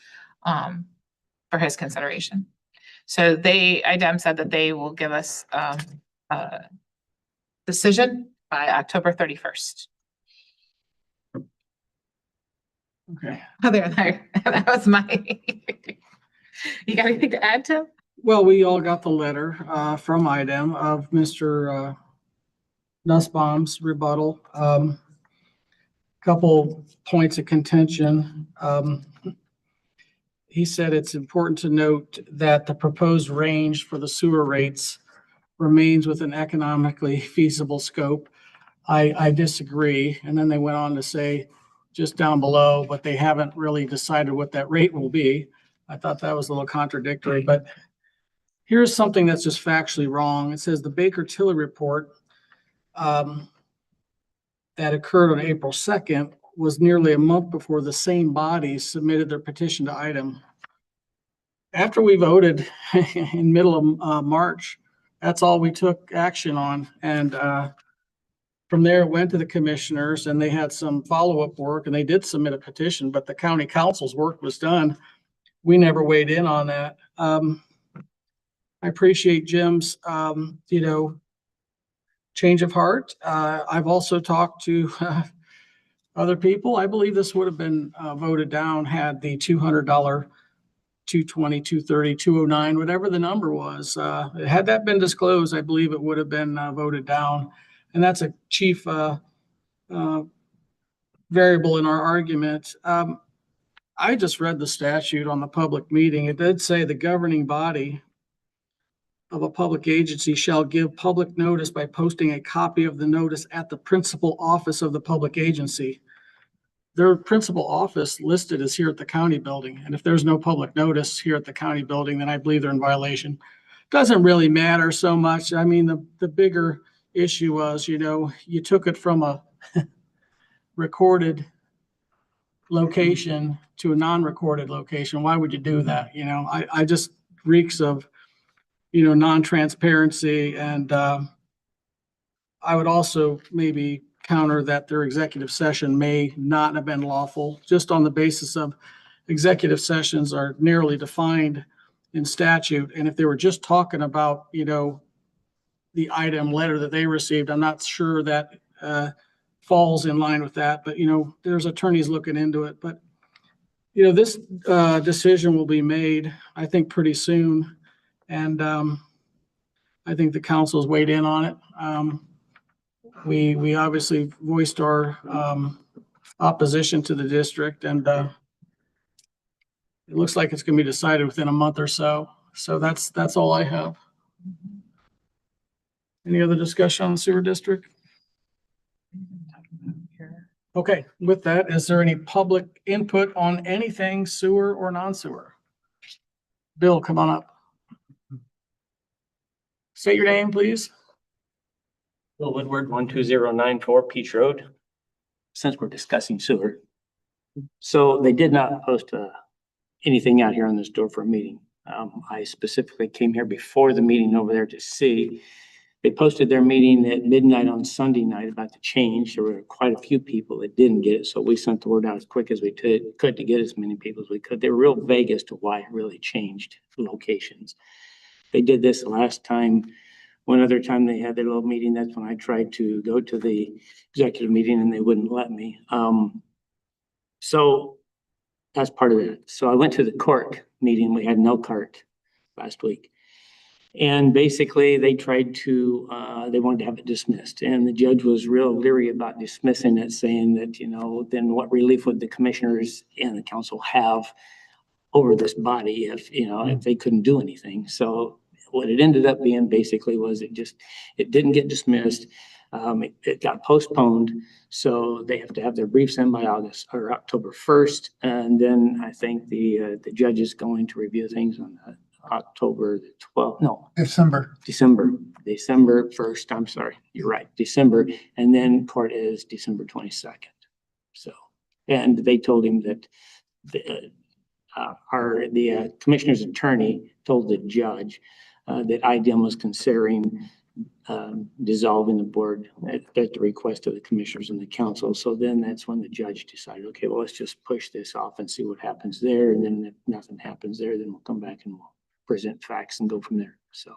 for his consideration. So IDEM said that they will give us a decision by October 31st. Okay. That was my, you got anything to add, Tim? Well, we all got the letter from IDEM of Mr. Nussbaum's rebuttal. Couple points of contention. He said it's important to note that the proposed range for the sewer rates remains within economically feasible scope. I disagree. And then they went on to say just down below, but they haven't really decided what that rate will be. I thought that was a little contradictory, but here's something that's just factually wrong. It says the Baker-Tilly report that occurred on April 2nd was nearly a month before the same bodies submitted their petition to IDEM. After we voted in middle of March, that's all we took action on. And from there, it went to the commissioners and they had some follow-up work and they did submit a petition, but the county council's work was done. We never weighed in on that. I appreciate Jim's, change of heart. I've also talked to other people. I believe this would have been voted down had the $200, 220, 230, 209, whatever the number was. Had that been disclosed, I believe it would have been voted down. And that's a chief variable in our argument. I just read the statute on the public meeting. It did say the governing body of a public agency shall give public notice by posting a copy of the notice at the principal office of the public agency. their principal office listed is here at the county building. And if there's no public notice here at the county building, then I believe they're in violation. Doesn't really matter so much. I mean, the bigger issue was, you took it from a recorded location to a non-recorded location. Why would you do that? I just reeks of, non-transparency. And I would also maybe counter that their executive session may not have been lawful, just on the basis of executive sessions are narrowly defined in statute. And if they were just talking about, the item letter that they received, I'm not sure that falls in line with that, but there's attorneys looking into it. But this decision will be made, I think, pretty soon. And I think the council's weighed in on it. We obviously voiced our opposition to the district, and it looks like it's going to be decided within a month or so. So that's all I have. Any other discussion on the sewer district? Okay, with that, is there any public input on anything sewer or non-sewer? Bill, come on up. State your name, please. Bill Woodward, 12094 Peach Road. Since we're discussing sewer. So they did not post anything out here on this door for a meeting. I specifically came here before the meeting over there to see. They posted their meeting at midnight on Sunday night about the change. There were quite a few people that didn't get it. So we sent the word out as quick as we could to get as many people as we could. They were real vague as to why it really changed locations. They did this the last time. One other time they had their little meeting, that's when I tried to go to the executive meeting and they wouldn't let me. So that's part of it. So I went to the court meeting. We had an Elkhart last week. And basically they tried to, they wanted to have it dismissed. And the judge was real leery about dismissing it, saying that, then what relief would the commissioners and the council have over this body if they couldn't do anything. So what it ended up being basically was it didn't get dismissed. It got postponed. So they have to have their briefs in by October 1st. And then I think the judge is going to review things on October the 12th. No. December 1st. I'm sorry. You're right. December. And then court is December 22nd. So, and they told him that the commissioner's attorney told the judge that IDEM was considering dissolving the board at the request of the commissioners and the council. So then that's when the judge decided, okay, well, let's just push this off and see what happens there. And then if nothing happens there, then we'll come back and we'll present facts and go from there. So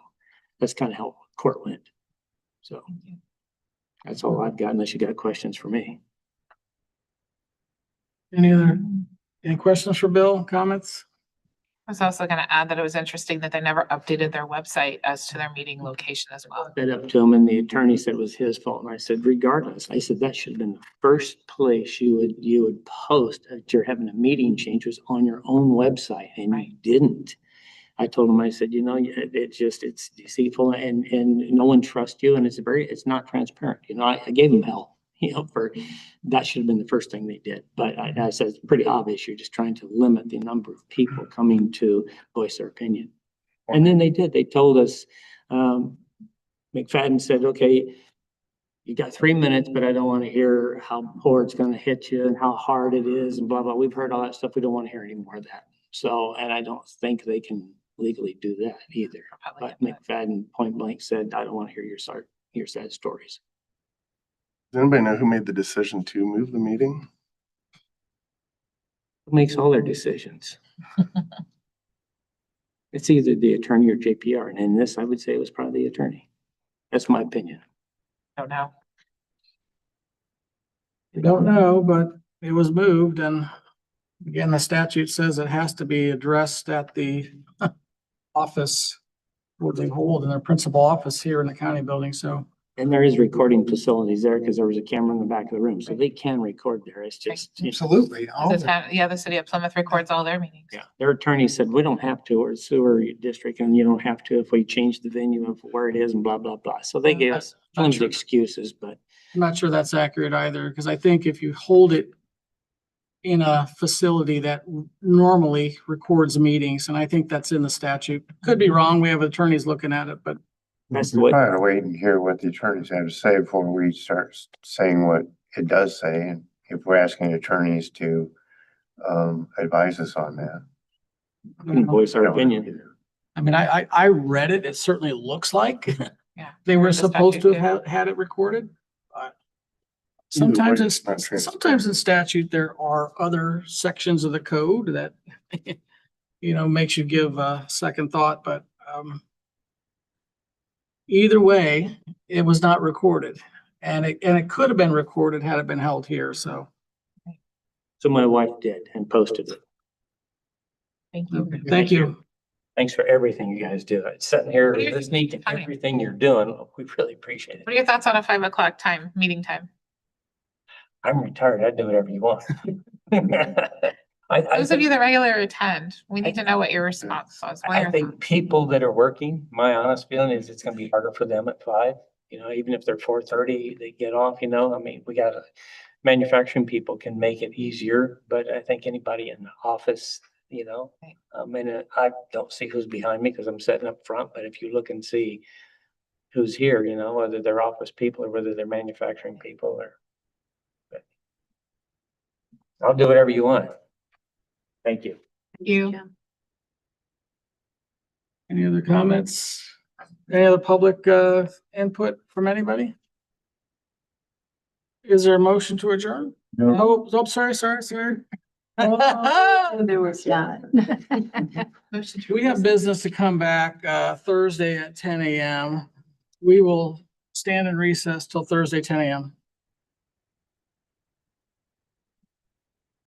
that's kind of how court went. So that's all I've got, unless you got questions for me. Any questions for Bill? Comments? I was also going to add that it was interesting that they never updated their website as to their meeting location as well. That up to him, and the attorney said it was his fault. And I said, regardless, I said that should have been the first place you would post that you're having a meeting change was on your own website, and you didn't. I told him, I said, it's deceitful and no one trusts you, and it's not transparent. I gave him hell. That should have been the first thing they did. But I said, it's pretty obvious. You're just trying to limit the number of people coming to voice their opinion. And then they did. They told us, McFadden said, okay, you got 3 minutes, but I don't want to hear how poor it's going to hit you and how hard it is and blah, blah. We've heard all that stuff. We don't want to hear any more of that. So, and I don't think they can legally do that either. But McFadden point blank said, I don't want to hear your sad stories. Does anybody know who made the decision to move the meeting? Who makes all their decisions? It's either the attorney or JPR. And in this, I would say it was probably the attorney. That's my opinion. Don't know. We don't know, but it was moved. And again, the statute says it has to be addressed at the office where they hold in their principal office here in the county building. So. And there is recording facilities there because there was a camera in the back of the room, so they can record there. It's just. Absolutely. The city of Plymouth records all their meetings. Yeah, their attorney said, we don't have to, or a sewer district, and you don't have to if we change the venue of where it is and blah, blah, blah. So they gave us tons of excuses, but. I'm not sure that's accurate either, because I think if you hold it in a facility that normally records meetings, and I think that's in the statute. Could be wrong. We have attorneys looking at it, but That's the We way, probably ought to wait and hear what the attorneys have to say before we start saying what it does say, and if we're asking attorneys to advise us on that. we can voice our opinion. I mean, I read it. It certainly looks like Yeah. they were The supposed to statute, have had it recorded. But Either way, Sometimes it's not it's, transparent. sometimes in statute, there are other sections of the code that, makes you give a second thought, but, either way, it was not recorded. And it could have been recorded had it been held here, so. So my wife did and posted it. Thank you. Thank you. Thanks for everything you guys do. Sitting here listening to everything you're doing, we really appreciate it. What are your thoughts on a 5 o'clock meeting time? I'm retired. I do whatever you want. Those of you that regularly attend, we need to know what your response was. What are I your think people that are working, my honest feeling is it's gonna be harder for them at 5. Even if they're 4:30, they get off, I mean, we got manufacturing people can make it easier, but I think anybody in the office, and I don't see who's behind me because I'm sitting up front, but if you look and see who's here, whether they're office people or whether they're manufacturing people but I'll do whatever you want. Thank you. You. Any other comments? Any other public, input from anybody? Is there a motion to adjourn? No. Oh, sorry. There was not. We have business to come back, Thursday at 10 a.m. We will stand in recess till Thursday, 10 a.m.